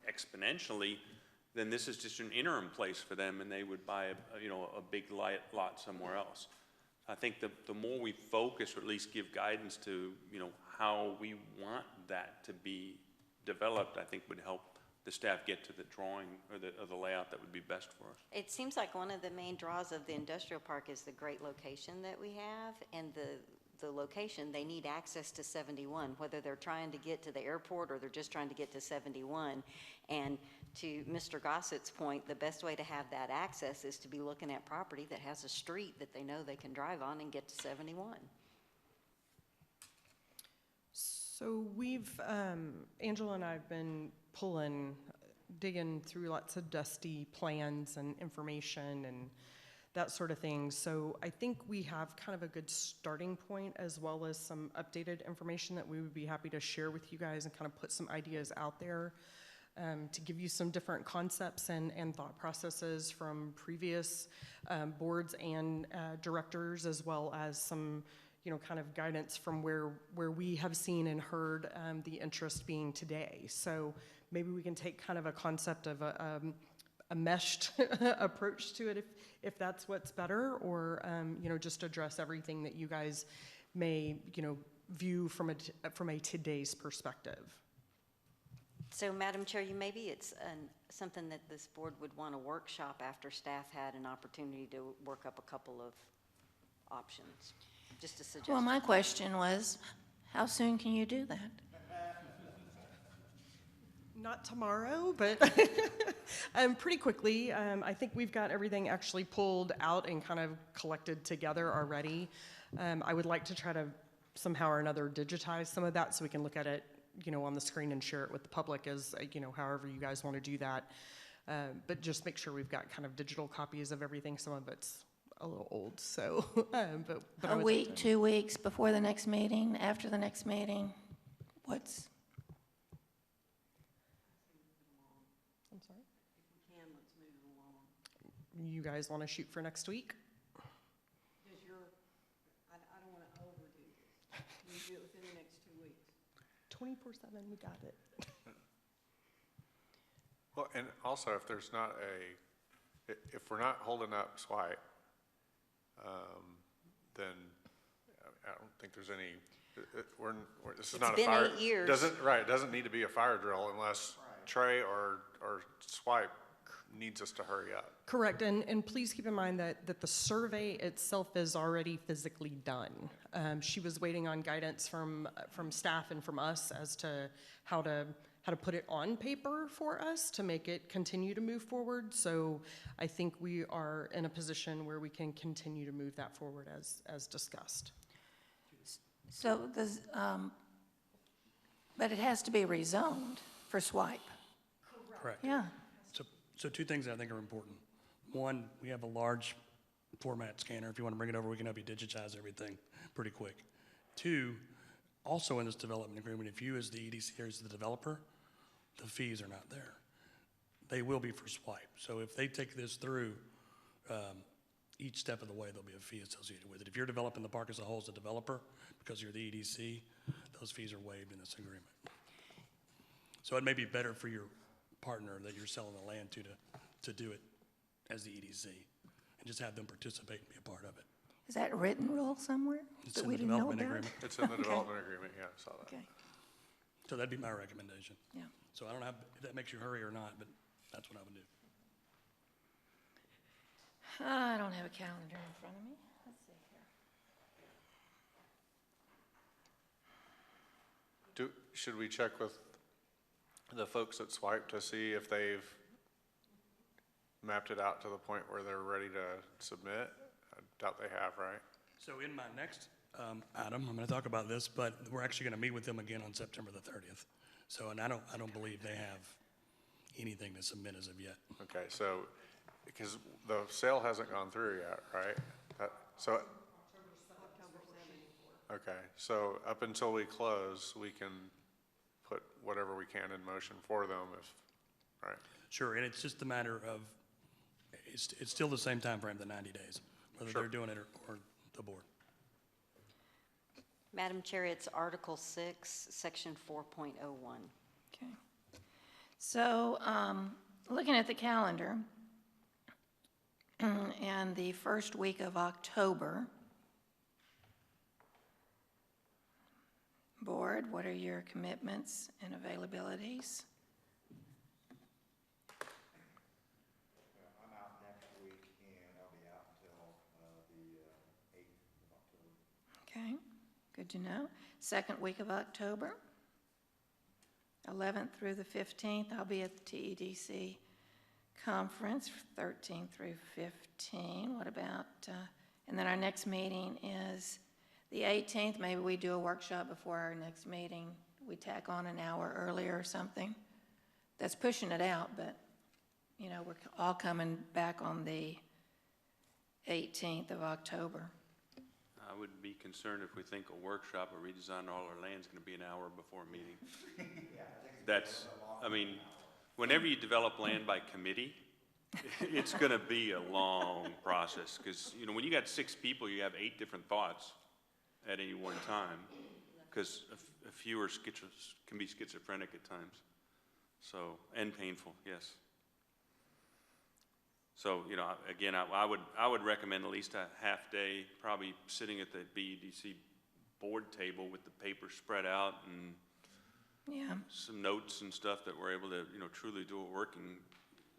exponentially, then this is just an interim place for them, and they would buy a big lot somewhere else. I think the more we focus, or at least give guidance to, how we want that to be developed, I think would help the staff get to the drawing or the layout that would be best for us. It seems like one of the main draws of the industrial park is the great location that we have, and the location, they need access to 71, whether they're trying to get to the airport or they're just trying to get to 71. And to Mr. Gossett's point, the best way to have that access is to be looking at property that has a street that they know they can drive on and get to 71. So we've, Angela and I have been digging through lots of dusty plans and information and that sort of thing. So I think we have kind of a good starting point, as well as some updated information that we would be happy to share with you guys and kind of put some ideas out there to give you some different concepts and thought processes from previous boards and directors, as well as some kind of guidance from where we have seen and heard the interest being today. So maybe we can take kind of a concept of a meshed approach to it if that's what's better, or just address everything that you guys may view from a today's perspective. So, Madam Chair, maybe it's something that this board would want to workshop after staff had an opportunity to work up a couple of options. Just a suggestion. Well, my question was, how soon can you do that? Not tomorrow, but pretty quickly. I think we've got everything actually pulled out and kind of collected together already. I would like to try to somehow or another digitize some of that so we can look at it, on the screen and share it with the public as, however you guys want to do that. But just make sure we've got kind of digital copies of everything. Some of it's a little old, so. But A week, 2 weeks before the next meeting, after the next meeting? What's? I'm sorry? If we can, let's move it along. You guys want to shoot for next week? Because I don't want to overdo it. Can you do it within the next 2 weeks? 24/7, we got it. Well, and also if there's not if we're not holding up swipe, then I don't think there's any, this is not a fire. It's been 8 years. Doesn't need to be a fire drill unless Trey or swipe needs us to hurry up. Correct, and please keep in mind that the survey itself is already physically done. She was waiting on guidance from staff and from us as to how to put it on paper for us to make it continue to move forward. So I think we are in a position where we can continue to move that forward as discussed. So, but it has to be rezoned for swipe. Correct. Yeah. So two things that I think are important. One, we have a large format scanner. If you want to bring it over, we can help you digitize everything pretty quick. Two, also in this development agreement, if you as the EDC or as the developer, the fees are not there. They will be for swipe. So if they take this through, each step of the way, there'll be a fee associated with it. If you're developing the park as a whole as a developer, because you're the EDC, those fees are waived in this agreement. So it may be better for your partner that you're selling the land to do it as the EDC and just have them participate and be a part of it. Is that a written rule somewhere It's that in we the didn't know development about? agreement. It's in the development agreement, yeah, I saw that. Okay, So that'd be my recommendation. yeah. So I don't know if that makes you hurry or not, but that's what I would do. I don't have a calendar in front of me. Let's see here. Should we check with the folks at Swipe to see if they've mapped it out to the point where they're ready to submit? I doubt they have, right? So in my next item, I'm going to talk about this, but we're actually going to meet with them again on September the 30th. So, and I don't believe they have anything to submit as of yet. Okay, so, because the sale hasn't gone through yet, right? So, okay, so up until we close, we can put whatever we can in motion for them if, right? Sure, and it's just a matter of, it's still the same time frame, the 90 days, whether Sure. they're doing it or the board. Madam Chair, it's Article 6, Section 4.01. Okay. So, looking at the calendar, and the first week of October, Board, what are your commitments and availabilities? I'm out next week, and I'll be out until the 8th of October. Okay, good to know. Second week of October, 11th through the 15th, I'll be at the TEDC conference, 13th through 15. What about, and then our next meeting is the 18th. Maybe we do a workshop before our next meeting. We tack on an hour earlier or something. That's pushing it out, but, you know, we're all coming back on the 18th of October. I would be concerned if we think a workshop or redesign all our land is going to be an hour before a meeting. That's, I mean, whenever you develop land by committee, it's going to be a long process because, you know, when you got 6 people, you have 8 different thoughts at any one time because a few can be schizophrenic at times. So, and painful, yes. So, you know, again, I would recommend at least a half day, probably sitting at the BDC board table with the paper spread out and Yeah. some notes and stuff that we're able to, you know, truly do a working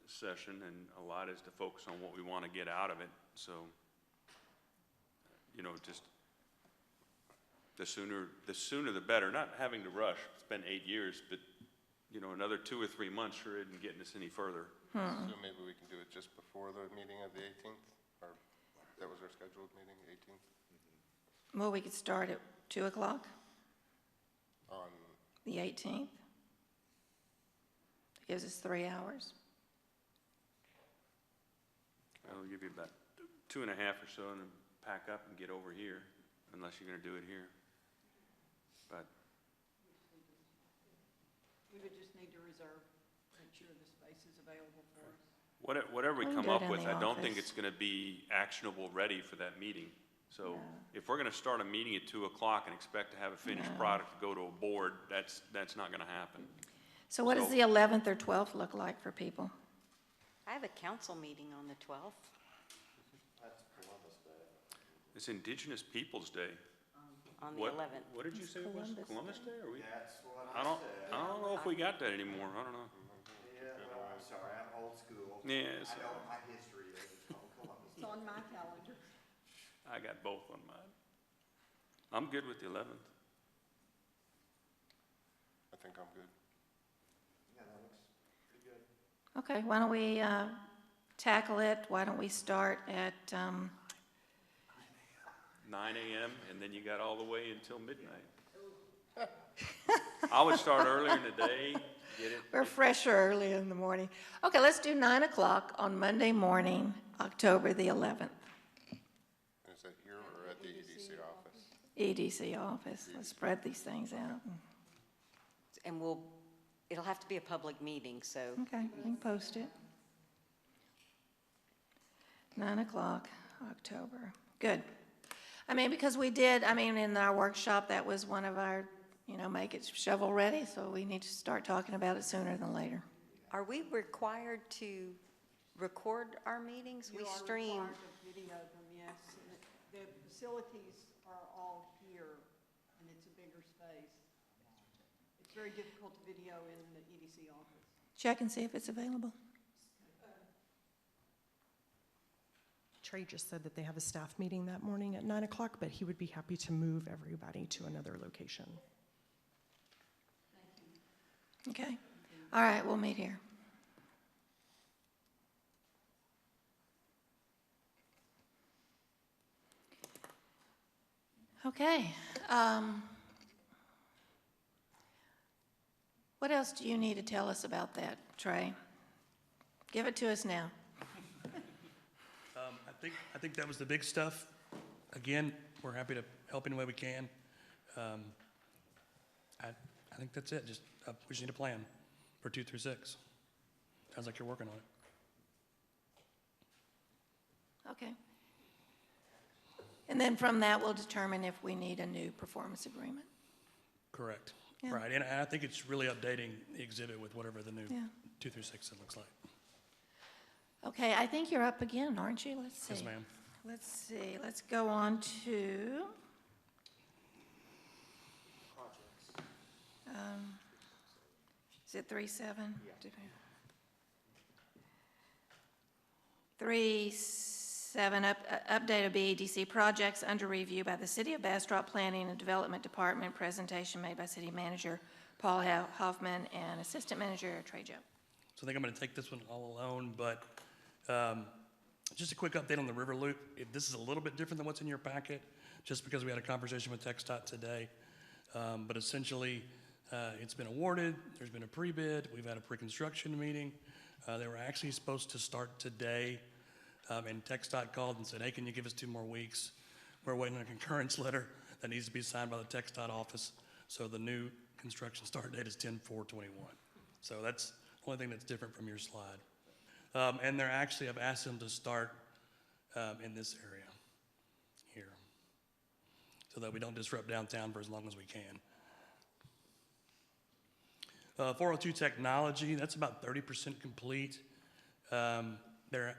session, and a lot is to focus on what we want to get out of it. So, you know, just the sooner the better. Not having to rush. It's been 8 years, but, you know, another 2 or 3 months sure isn't getting us any further. So maybe we can do it just before the meeting of the 18th? Or that was our scheduled meeting, the 18th? Well, we could start at 2 o'clock, On, the 18th. Gives us 3 hours. I'll give you about 2.5 or so and then pack up and get over here, unless you're going to do it here. But We would just need to reserve, make sure the space is available for us. whatever we We can come do it up in with, the I don't think office. it's going to be actionable ready for that meeting. So if we're going to start a meeting at 2 o'clock and expect to have a finished product to go to a board, that's not going to happen. So what does So- the 11th or 12th look like for people? I have a council meeting on the 12th. It's Indigenous Peoples' Day. On the What- 11th. What did you say it was? Columbus Columbus Day? Are we? That's what I don't know if we got that anymore. I don't know. Yeah, well, I'm sorry, I'm old school. Yes. I know what my history is, it's called Columbus. It's on my calendar. I got both on mine. I'm good with the 11th. I think I'm good. Yeah, that looks pretty good. Okay, why don't we tackle it? Why don't we start at, 9 a.m. and then you got all the way until midnight. I would start earlier in the day, get it. we're fresher early in the morning. Okay, let's do 9 o'clock on Monday morning, October the 11th, Is that here or at the EDC office? EDC office. Let's spread these things out. And it'll have to be a public meeting, so Okay, you can post it. 9 o'clock, October. Good. I mean, because we did, in our workshop, that was one of our, make it shovel-ready, so we need to start talking about it sooner than later. are we required to record our meetings? We stream. You are required to video them, yes. And the facilities are all here, and it's a bigger space. It's very difficult to video in the EDC office. Check and see if it's available. Trey just said that they have a staff meeting that morning at 9 o'clock, but he would be happy to move everybody to another location. Okay. All right, we'll meet here. Okay. What else do you need to tell us about that, Trey? Give it to us now. I think that was the big stuff. Again, we're happy to help any way we can. I think that's it. Just, we just need a plan for 2 through 6. Sounds like you're working on it. Okay. And then from that, we'll determine if we need a new performance agreement. Correct. Yeah. Right, and I think it's really updating the exhibit with whatever the new Yeah. 2 through 6 it looks like. Okay, I think you're up again, aren't you? Let's see. Yes, ma'am. Let's see, let's go on to. Is it 3.7? 3.7, update of BDC projects under review by the City of Bastrop Planning and Development Department. Presentation made by City Manager Paul Hoffman and Assistant Manager Trey Joe. So I think I'm going to take this one all alone, but just a quick update on the River Loop. This is a little bit different than what's in your packet, just because we had a conversation with TxDOT today. But essentially, it's been awarded. There's been a pre-bid. We've had a pre-construction meeting. They were actually supposed to start today, and TxDOT called and said, hey, can you give us 2 more weeks? We're waiting on a concurrence letter that needs to be signed by the TxDOT office. So the new construction start date is 10/4/21. So that's the only thing that's different from your slide. And they're actually, I've asked them to start in this area here, so that we don't disrupt downtown for as long as we can. 402 technology, that's about 30% complete. They're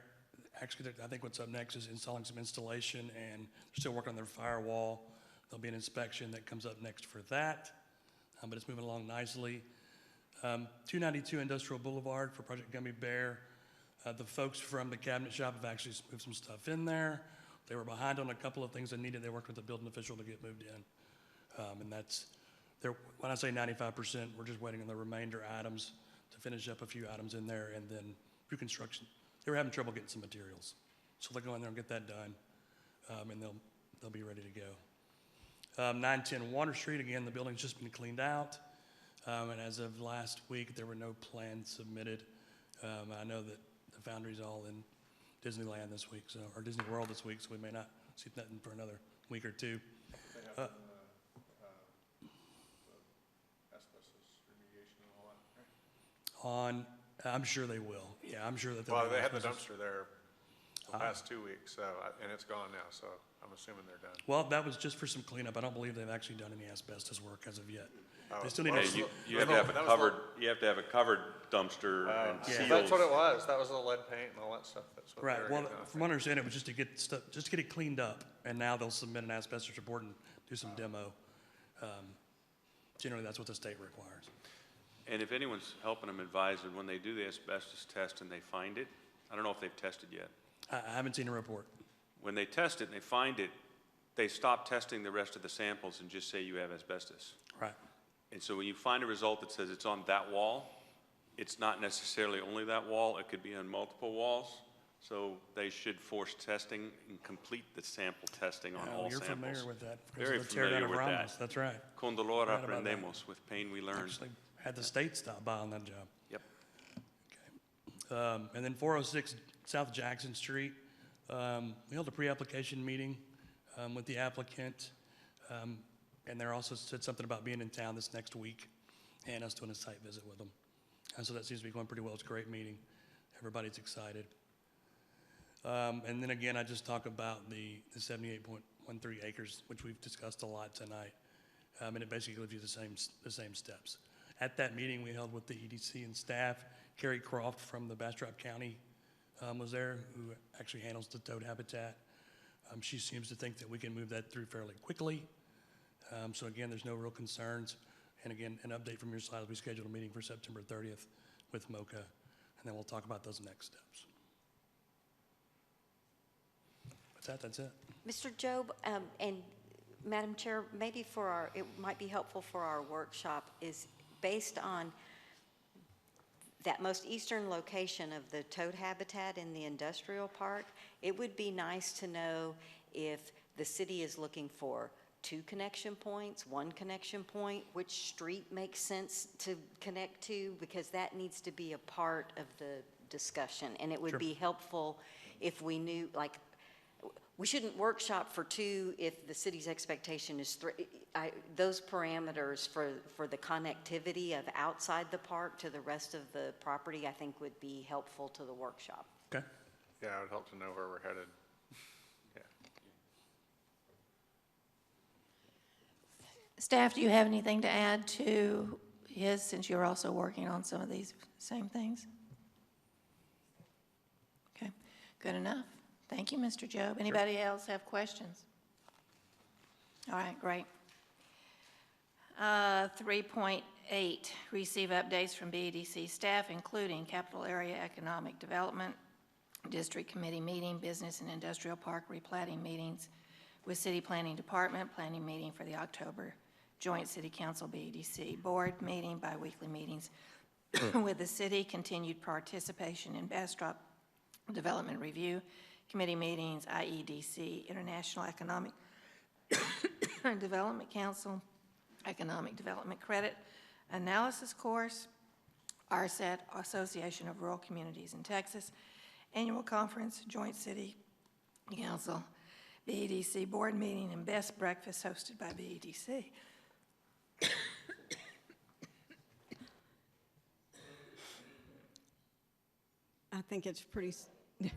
actually, I think what's up next is installing some installation, and they're still working on their firewall. There'll be an inspection that comes up next for that, but it's moving along nicely. 292 Industrial Boulevard for Project Gummy Bear. The folks from the cabinet shop have actually moved some stuff in there. They were behind on a couple of things that needed. They worked with the building official to get moved in. And that's, when I say 95%, we're just waiting on the remainder items to finish up a few items in there, and then pre-construction. They were having trouble getting some materials. So they'll go in there and get that done, and they'll be ready to go. 910 Water Street, again, the building's just been cleaned out. And as of last week, there were no plans submitted. I know that the Foundry's all in Disneyland this week, or Disney World this week, so we may not see nothing for another week or 2. They have asbestos remediation and all that, right? I'm sure they will. Yeah, I'm sure that they'll. Well, do they had the asbestos. dumpster there the past 2 weeks, so, and it's gone now, so I'm assuming they're done. Well, that was just for some cleanup. I don't believe they've actually done any asbestos work as of yet. Oh, They still need well, to. Hey, you have to have a covered, you have to have a covered dumpster and Yeah. seals. That's what it was. That was the lead paint and all that stuff. That's what they Right, were well, getting off. from what I understand, it was just to get stuff, just to get it cleaned up, and now they'll submit an asbestos report and do some demo. Generally, that's what the state requires. And if anyone's helping them advise them, when they do the asbestos test and they find it, I don't know if they've tested yet. I haven't seen a report. When they test it and they find it, they stop testing the rest of the samples and just say you have asbestos. Right, And so when you find a result that says it's on that wall, it's not necessarily only that wall, it could be on multiple walls. So they should force testing and complete the sample testing on all you're samples. familiar with that. because Very of the tear down familiar of with Ramos. that. That's right. Con dolor Right about that. aprendemos, with pain we learn. Actually, had the state stop by on that job. Yep. And then 406 South Jackson Street, we held a pre-application meeting with the applicant, and they also said something about being in town this next week and us doing a site visit with them. And so that seems to be going pretty well. It's a great meeting. Everybody's excited. And then again, I just talk about the 78.13 acres, which we've discussed a lot tonight. And it basically gives you the same steps. At that meeting we held with the EDC and staff, Carrie Croft from the Bastrop County was there, who actually handles the toad habitat. She seems to think that we can move that through fairly quickly. So again, there's no real concerns. And again, an update from your side, we scheduled a meeting for September 30th with MoCA, and then we'll talk about those next steps. That's it. Mr. Job, and Madam Chair, maybe it might be helpful for our workshop is based on that most eastern location of the toad habitat in the industrial park, it would be nice to know if the city is looking for 2 connection points, 1 connection point, which street makes sense to connect to, because that needs to be a part of the discussion. And it would be helpful if we knew, like, we shouldn't workshop for 2 if the city's expectation is 3. Those parameters for the connectivity of outside the park to the rest of the property, I think would be helpful to the workshop. Okay. Yeah, it would help to know where we're headed. Yeah. Staff, do you have anything to add to his, since you're also working on some of these same things? Okay, good enough. Thank you, Mr. Job. Anybody else have questions? All right, great. 3.8, receive updates from BDC staff, including Capital Area Economic Development, District Committee meeting, Business and Industrial Park replatting meetings with City Planning Department, planning meeting for the October Joint City Council BDC Board meeting, biweekly meetings with the city, continued participation in Bastrop Development Review, committee meetings, IEDC, International Economic Development Council, Economic Development Credit Analysis Course, RSET, Association of Rural Communities in Texas, Annual Conference, Joint City Council, BEDC Board Meeting, and Best Breakfast hosted by BEDC. I think it's pretty, okay.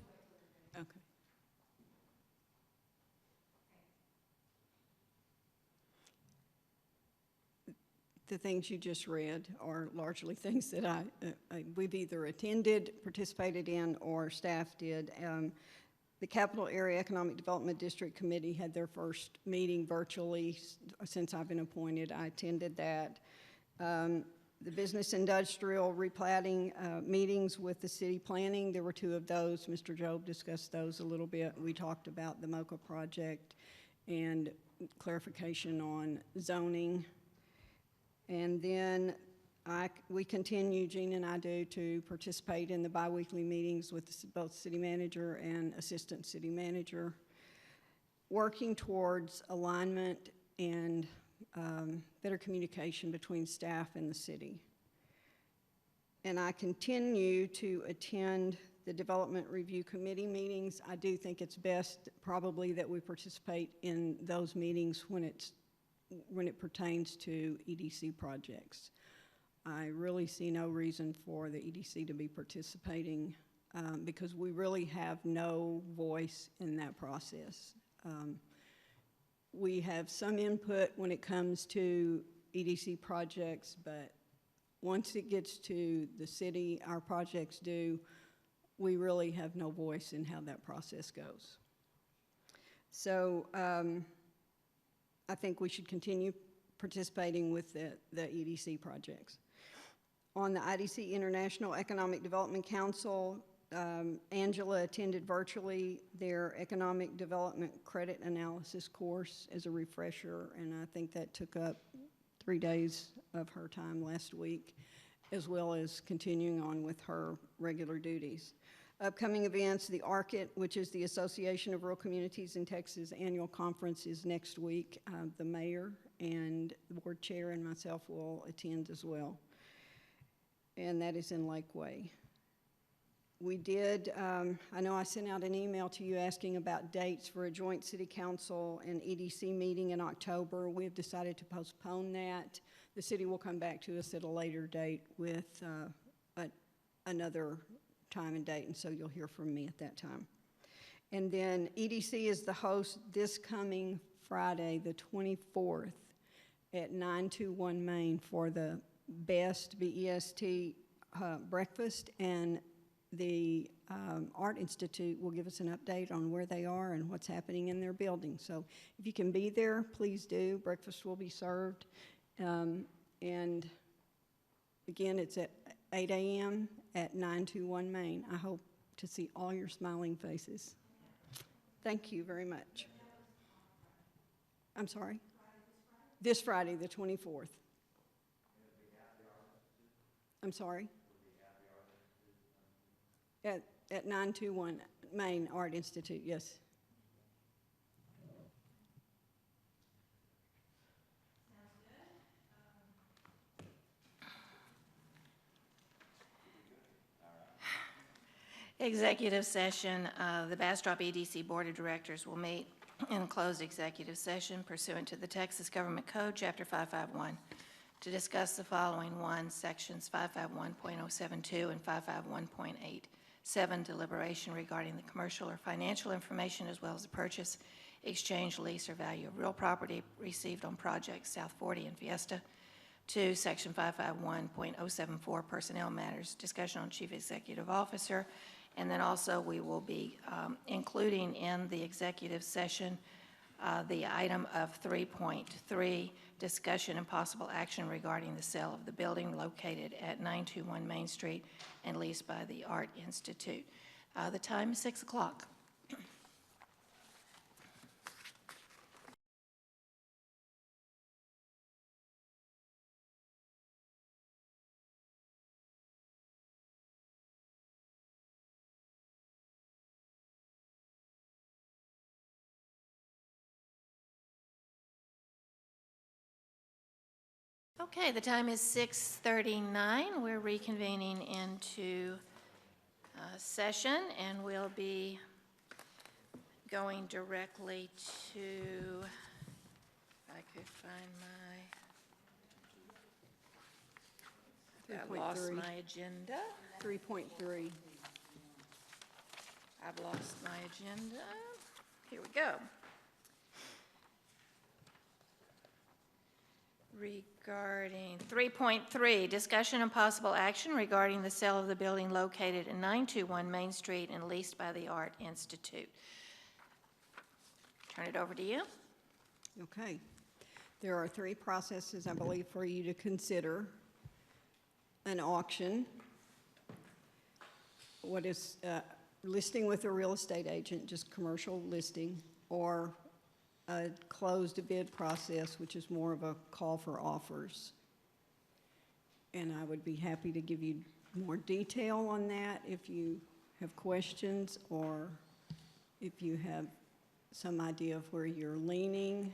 The things you just read are largely things that we've either attended, participated in, or staff did. The Capital Area Economic Development District Committee had their first meeting virtually since I've been appointed. I attended that. The business industrial replatting meetings with the city planning, there were 2 of those. Mr. Job discussed those a little bit. We talked about the MOCA project and clarification on zoning. And then we continue, Gene and I do, to participate in the biweekly meetings with both city manager and assistant city manager, working towards alignment and better communication between staff and the city. And I continue to attend the Development Review Committee meetings. I do think it's best probably that we participate in those meetings when it pertains to EDC projects. I really see no reason for the EDC to be participating because we really have no voice in that process. We have some input when it comes to EDC projects, but once it gets to the city, our projects do, we really have no voice in how that process goes. So I think we should continue participating with the EDC projects. On the IDC International Economic Development Council, Angela attended virtually their Economic Development Credit Analysis course as a refresher, and I think that took up 3 days of her time last week, as well as continuing on with her regular duties. Upcoming events, the ARCIT, which is the Association of Rural Communities in Texas annual conference, is next week. The mayor and the board chair and myself will attend as well. And that is in Lakeway. We did, I know I sent out an email to you asking about dates for a joint city council and EDC meeting in October. We have decided to postpone that. The city will come back to us at a later date with another time and date, and so you'll hear from me at that time. And then EDC is the host this coming Friday, the 24th, at 921 Main for the BEST, B-E-S-T, breakfast, and the Art Institute will give us an update on where they are and what's happening in their building. So if you can be there, please do. Breakfast will be served. And again, it's at 8 a.m. at 921 Main. I hope to see all your smiling faces. Thank you very much. I'm sorry? This Friday, the 24th. I'm sorry? At 921 Main Art Institute, yes. Executive session, the Bastrop EDC Board of Directors will meet in closed executive session pursuant to the Texas Government Code, Chapter 551, to discuss the following: 1, Sections 551.072 and 551.87, deliberation regarding the commercial or financial information as well as the purchase, exchange, lease, or value of real property received on projects South 40 and Fiesta. 2, Section 551.074, personnel matters, discussion on chief executive officer. And then also we will be including in the executive session the item of 3.3, discussion and possible action regarding the sale of the building located at 921 Main Street and leased by the Art Institute. The time is 6 o'clock. Okay, the time is 6:39. We're reconvening into session, and we'll be going directly to, if I could find I lost 3.3. my agenda. 3.3. I've lost my agenda. Here we go. Regarding 3.3, discussion and possible action regarding the sale of the building located at 921 Main Street and leased by the Art Institute. Turn it over to you. Okay. There are 3 processes, I believe, for you to consider: an auction, what is listing with a real estate agent, just commercial listing, or a closed bid process, which is more of a call for offers. And I would be happy to give you more detail on that if you have questions, or if you have some idea of where you're leaning.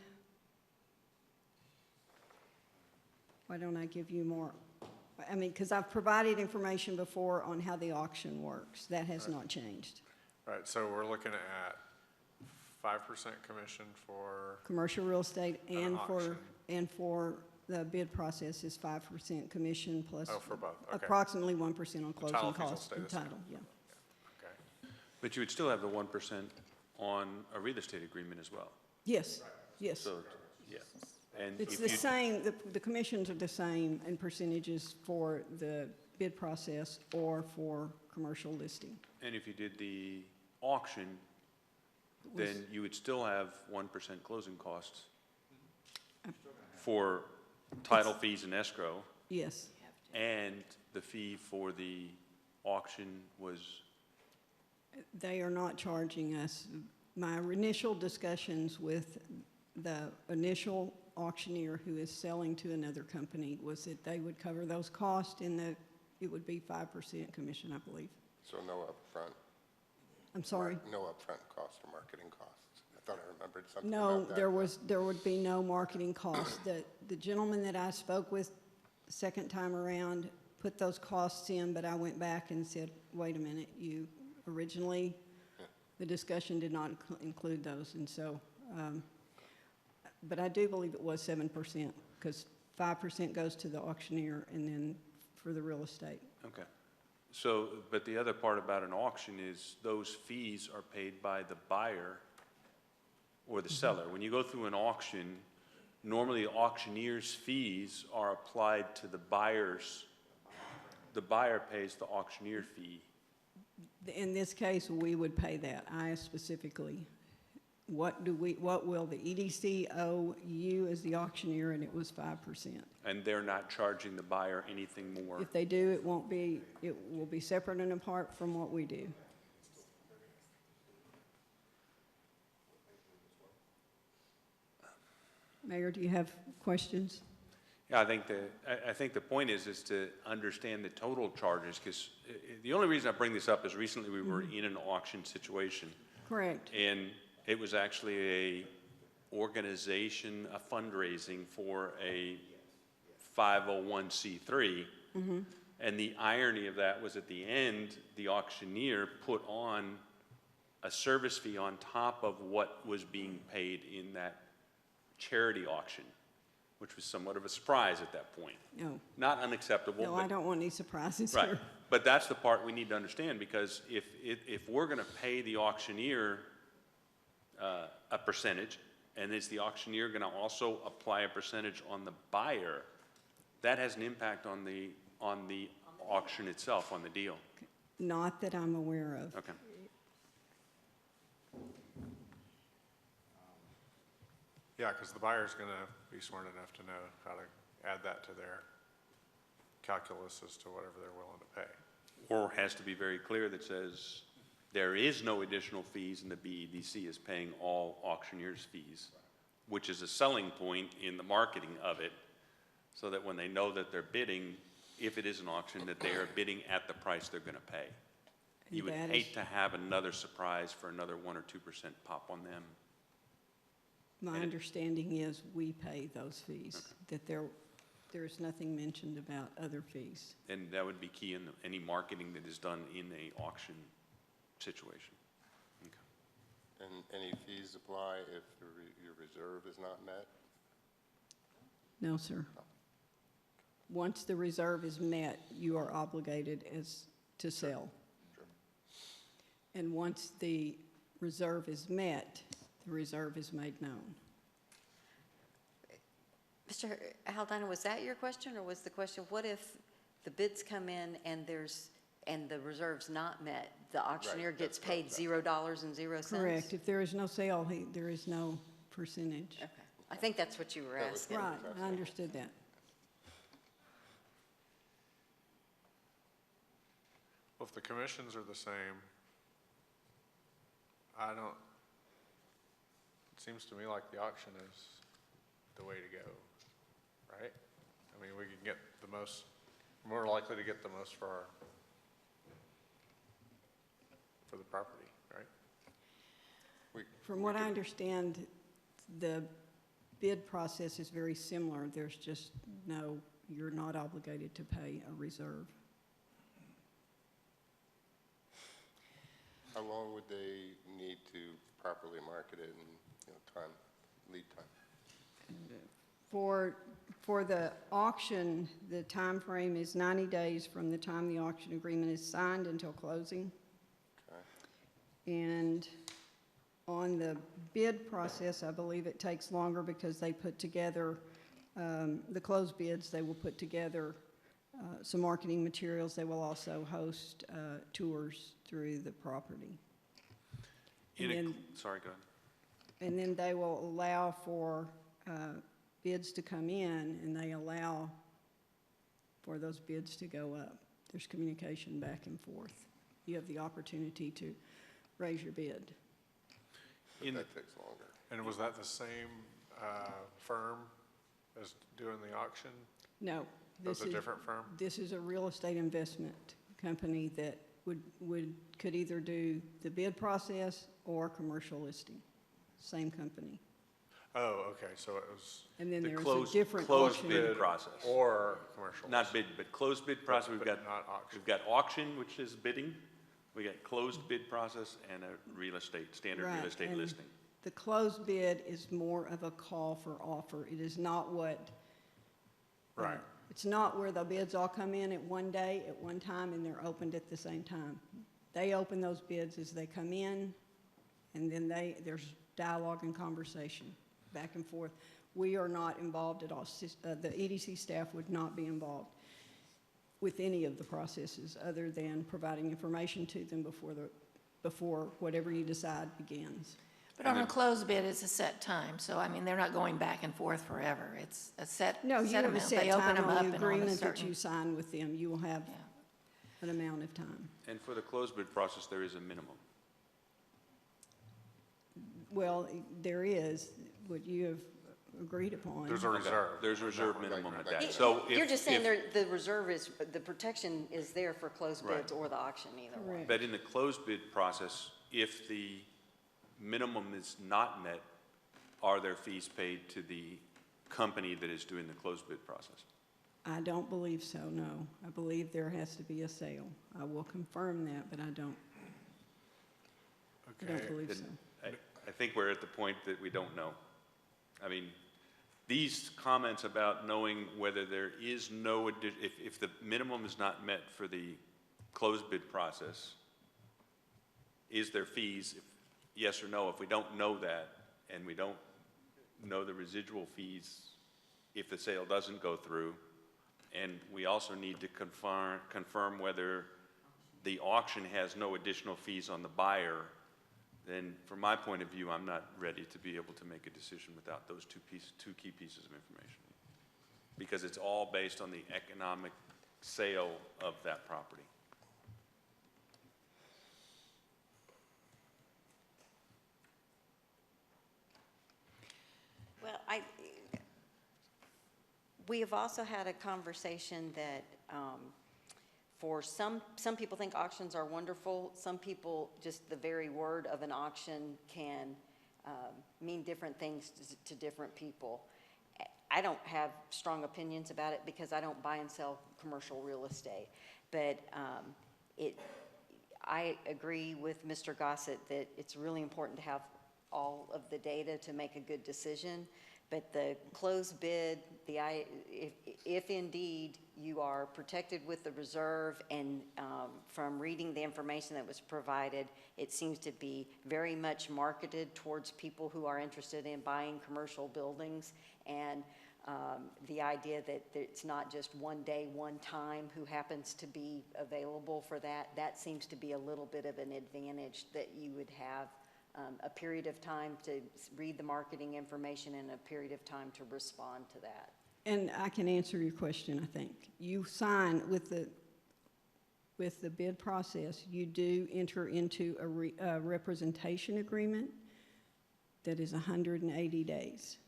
Why don't I give you more? I mean, because I've provided information before on how the auction works. That has not changed. Right, so we're looking at 5% commission for, Commercial real estate An auction. and for the bid process is 5% commission plus oh, for both, okay. approximately 1% on closing title fees will costs stay and the same. title, yeah. Okay. But you would still have the 1% on a real estate agreement as well. Yes, yes. So, yeah. And It's if the you- same, the commissions are the same in percentages for the bid process or for commercial listing. And if you did the auction, then you would still have 1% closing costs for title fees and escrow, Yes, and the fee for the auction was, they are not charging us. My initial discussions with the initial auctioneer who is selling to another company was that they would cover those costs and that it would be 5% commission, I believe. So no upfront, I'm sorry? no upfront cost or marketing costs. I thought I remembered something No, about that. there would be no marketing costs. The gentleman that I spoke with the second time around put those costs in, but I went back and said, wait a minute, you originally, the discussion did not include those, and so, but I do believe it was 7%, because 5% goes to the auctioneer and then for the real estate. okay. So, but the other part about an auction is those fees are paid by the buyer or the seller. When you go through an auction, normally the auctioneer's fees are applied to the buyer's. The buyer pays the auctioneer fee. In this case, we would pay that. I asked specifically, what will the EDC owe you as the auctioneer, and it was 5%. And they're not charging the buyer anything more. If they do, it will be separate and apart from what we do. Mayor, do you have questions? Yeah, I think the point is to understand the total charges, because the only reason I bring this up is recently we were in an auction situation, Correct. and it was actually a organization, a fundraising for a 501c3. And the irony of that was at the end, the auctioneer put on a service fee on top of what was being paid in that charity auction, which was somewhat of a surprise at that point. No, Not unacceptable. no, but- I don't want any surprises Right, here. but that's the part we need to understand, because if we're gonna pay the auctioneer a percentage, and is the auctioneer gonna also apply a percentage on the buyer, that has an impact on the auction itself, on the deal. Not that I'm aware of. Okay. Yeah, because the buyer's going to be smart enough to know how to add that to their calculus as to whatever they're willing to pay. Or has to be very clear that says there is no additional fees and the BEDC is paying all auctioneers' fees, which is a selling point in the marketing of it, so that when they know that they're bidding, if it is an auction, that they are bidding at the price they're gonna pay. You would That hate is- to have another surprise for another 1 or 2% pop on them. My understanding is we pay those fees, that there's nothing mentioned about other fees. And that would be key in any marketing that is done in a auction situation. Okay. And any fees apply if your reserve is not met? No, sir. Once the reserve is met, you are obligated to sell. And once the reserve is met, the reserve is made known. Mr. Haldana, was that your question, or was the question, what if the bids come in and the reserve's not met? The auctioneer gets that's what- paid $0.00? Correct. If there is no sale, there is no percentage. Okay. I think that's what you were That was asking. Right, I understood that. Well, if the commissions are the same, it seems to me like the auction is the way to go, right? I mean, we can get the most, more likely to get the most for the property, right? From what I understand, the bid process is very similar. There's just you're not obligated to pay a reserve. How long would they need to properly market it and, lead time? For the auction, the time frame is 90 days from the time the auction agreement is signed until closing. Okay. And on the bid process, I believe it takes longer because they put together, the closed bids, they will put together some marketing materials. They will also host tours through the property. Sorry, go ahead. And then they will allow for bids to come in, and they allow for those bids to go up. There's communication back and forth. You have the opportunity to raise your bid. But that takes longer. And was that the same firm as doing the auction? No. That's a different firm? This is a real estate investment company that could either do the bid process or commercial listing. Same company. Oh, okay, so it was And then The there's a closed different closed auction. bid process. or commercial. Not bid, but closed bid process. But not auction. We've got auction, which is bidding. We got closed bid process and a standard Right, real estate and listing. The closed bid is more of a call for offer. It is not what. Right. It's not where the bids all come in at one day, at one time, and they're opened at the same time. They open those bids as they come in, and then there's dialogue and conversation back and forth. We are not involved at all. The EDC staff would not be involved with any of the processes other than providing information to them before whatever you decide begins. But on a closed bid, it's a set time, so I mean, they're not going back and forth forever. It's a set No, you set have a amount. set They open time them up on and the on a agreement that certain. you sign with them. You will have Yeah. an amount of time. And for the closed bid process, there is a minimum. Well, there is, what you have agreed upon. There's a reserve. There's a reserve minimum at that. It- So You're if- just saying if- the reserve is, the protection is there for closed Right. bids or the auction either way. Correct. But in the closed bid process, if the minimum is not met, are there fees paid to the company that is doing the closed bid process? I don't believe so, no. I believe there has to be a sale. I will confirm that, but I don't Okay. believe so. I think we're at the point that we don't know. I mean, these comments about knowing whether there is no, if the minimum is not met for the closed bid process, is there fees? Yes or no? If we don't know that, and we don't know the residual fees if the sale doesn't go through, and we also need to confirm whether the auction has no additional fees on the buyer, then from my point of view, I'm not ready to be able to make a decision without those two key pieces of information. Because it's all based on the economic sale of that property. Well, we have also had a conversation that, for some people think auctions are wonderful. Some people, just the very word of an auction can mean different things to different people. I don't have strong opinions about it because I don't buy and sell commercial real estate. But I agree with Mr. Gossett that it's really important to have all of the data to make a good decision. But the closed bid, if indeed you are protected with the reserve, and from reading the information that was provided, it seems to be very much marketed towards people who are interested in buying commercial buildings. And the idea that it's not just one day, one time who happens to be available for that, that seems to be a little bit of an advantage, that you would have a period of time to read the marketing information and a period of time to respond to that. And I can answer your question, I think. You sign with the bid process, you do enter into a representation agreement that is 180 days.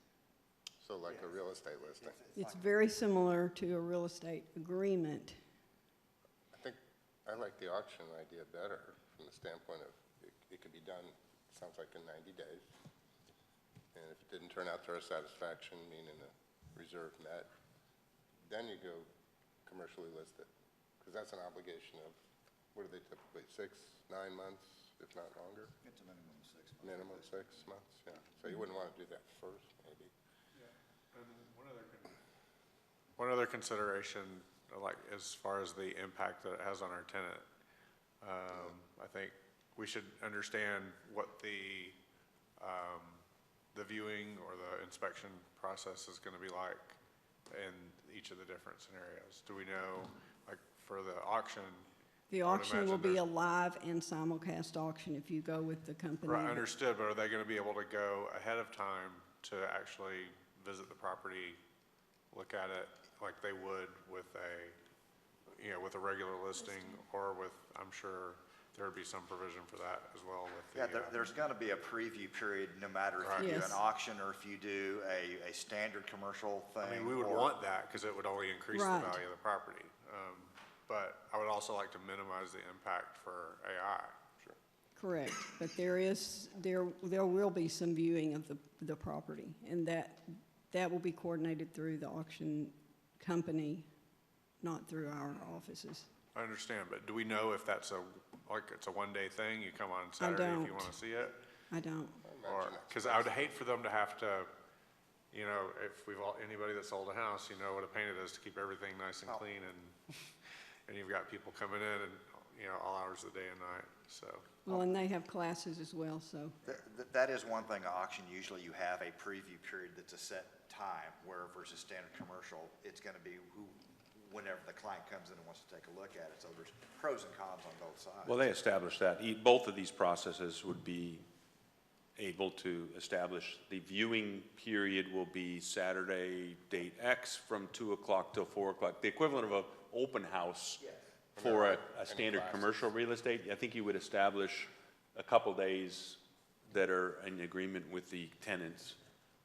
So like a real estate listing. It's very similar to a real estate agreement. I think I like the auction idea better from the standpoint of it could be done, sounds like in 90 days. And if it didn't turn out to our satisfaction, meaning a reserve met, then you go commercially listed. Because that's an obligation of, what are they typically, 6, 9 months, if not longer? It's a minimum of 6 months. Minimum 6 months, yeah. So you wouldn't want to do that first, maybe. And one other consideration, like as far as the impact that it has on our tenant, I think we should understand what the viewing or the inspection process is going to be like in each of the different scenarios. Do we know, like for the auction? The I would auction will imagine be a live and simulcast auction if you go with the company. Right, understood, but are they going to be able to go ahead of time to actually visit the property, look at it like they would with with a regular listing, or with, I'm sure there would be some provision for that as well with the. Yeah, there's going to be a preview period, no matter if you do Yes. an auction or if you do a standard commercial thing. I mean, we would or- want that because it would only increase the Right. value of the property. But I would also like to minimize the impact for AI. Sure. Correct, but there will be some viewing of the property, and that will be coordinated through the auction company, not through our offices. I understand, but do we know if that's it's a one-day thing? You come on Saturday if you don't. want to see it? I don't. Or, because I would hate for them to have to, if anybody that sold a house, you know what a pain it is to keep everything nice and clean, and you've got people coming in and, all hours of the day and night, so. Well, and they have classes as well, so. That is one thing, an auction, usually you have a preview period that's a set time, where versus standard commercial, it's going to be whenever the client comes in and wants to take a look at it. So there's pros and cons on both sides. Well, they established that. Both of these processes would be able to establish the viewing period will be Saturday, date X, from 2 o'clock till 4 o'clock, the equivalent of an open house for a standard commercial real estate. I think you would establish a couple days that are in agreement with the tenants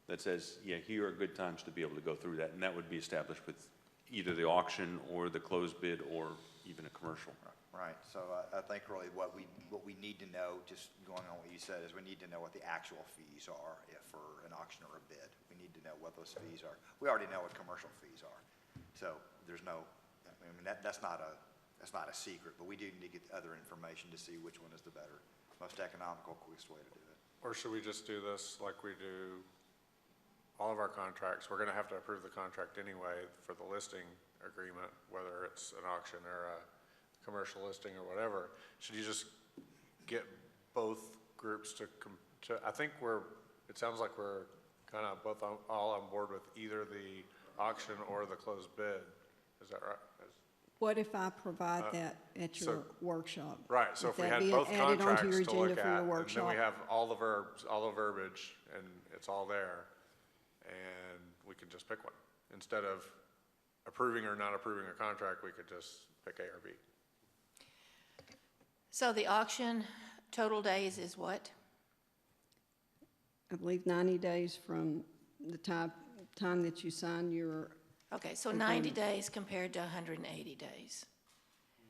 that says, yeah, here are good times to be able to go through that, and that would be established with either the auction or the closed bid or even a commercial. Right, so I think really what we need to know, just going on what you said, is we need to know what the actual fees are for an auction or a bid. We need to know what those fees are. We already know what commercial fees are, so there's no, I mean, that's not a secret, but we do need to get other information to see which one is the better, most economical, quickest way to do it. Or should we just do this like we do all of our contracts? We're gonna have to approve the contract anyway for the listing agreement, whether it's an auction or a commercial listing or whatever. Should you just get both groups to I think it sounds like we're kind of both all on board with either the auction or the closed bid. Is that right? What if I provide that at your so- workshop? Right, so if we Would that had be both added onto contracts your to agenda look for your at, and then workshop? we have all the verbs, all the verbiage, and it's all there, and we could just pick one. Instead of approving or not approving a contract, we could just pick A or B. So the auction, total days is what? I believe 90 days from the time that you sign your, Okay, so 90 days compared to 180 days.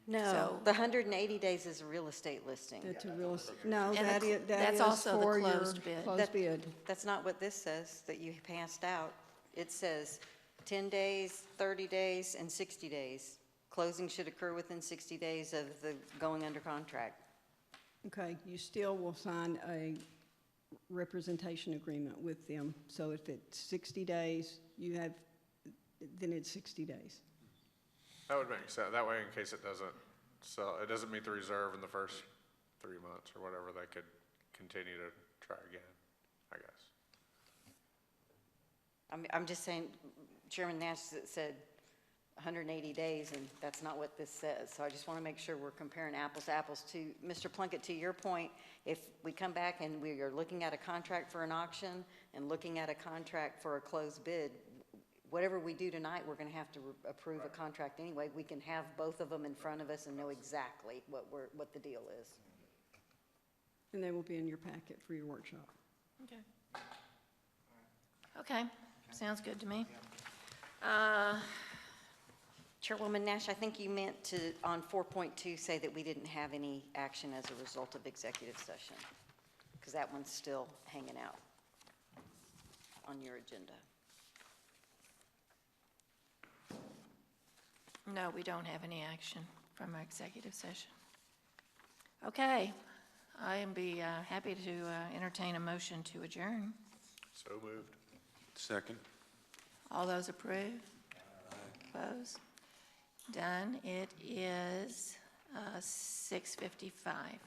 No, So- the 180 days is a real estate listing. that's a real, no, And that is that's also the for your closed bid. closed bid. That's not what this says that you passed out. It says 10 days, 30 days, and 60 days. Closing should occur within 60 days of the going under contract. Okay, you still will sign a representation agreement with them. So if it's 60 days, then it's 60 days. That would make sense. That way, in case it doesn't meet the reserve in the first 3 months or whatever, they could continue to try again, I guess. I'm just saying, Chairman Nash said 180 days, and that's not what this says. So I just want to make sure we're comparing apples to apples. To Mr. Plunkett, to your point, if we come back and we are looking at a contract for an auction and looking at a contract for a closed bid, whatever we do tonight, we're going to have to approve a contract anyway. We can have both of them in front of us and know exactly what the deal is. And they will be in your packet for your workshop. Okay. Okay, sounds good to me. Chairwoman Nash, I think you meant to, on 4.2, say that we didn't have any action as a result of executive session, because that one's still hanging out on your agenda. No, we don't have any action from our executive session. Okay, I am happy to entertain a motion to adjourn. So moved. Second? All those approve? Opposed? Done. It is 6:55.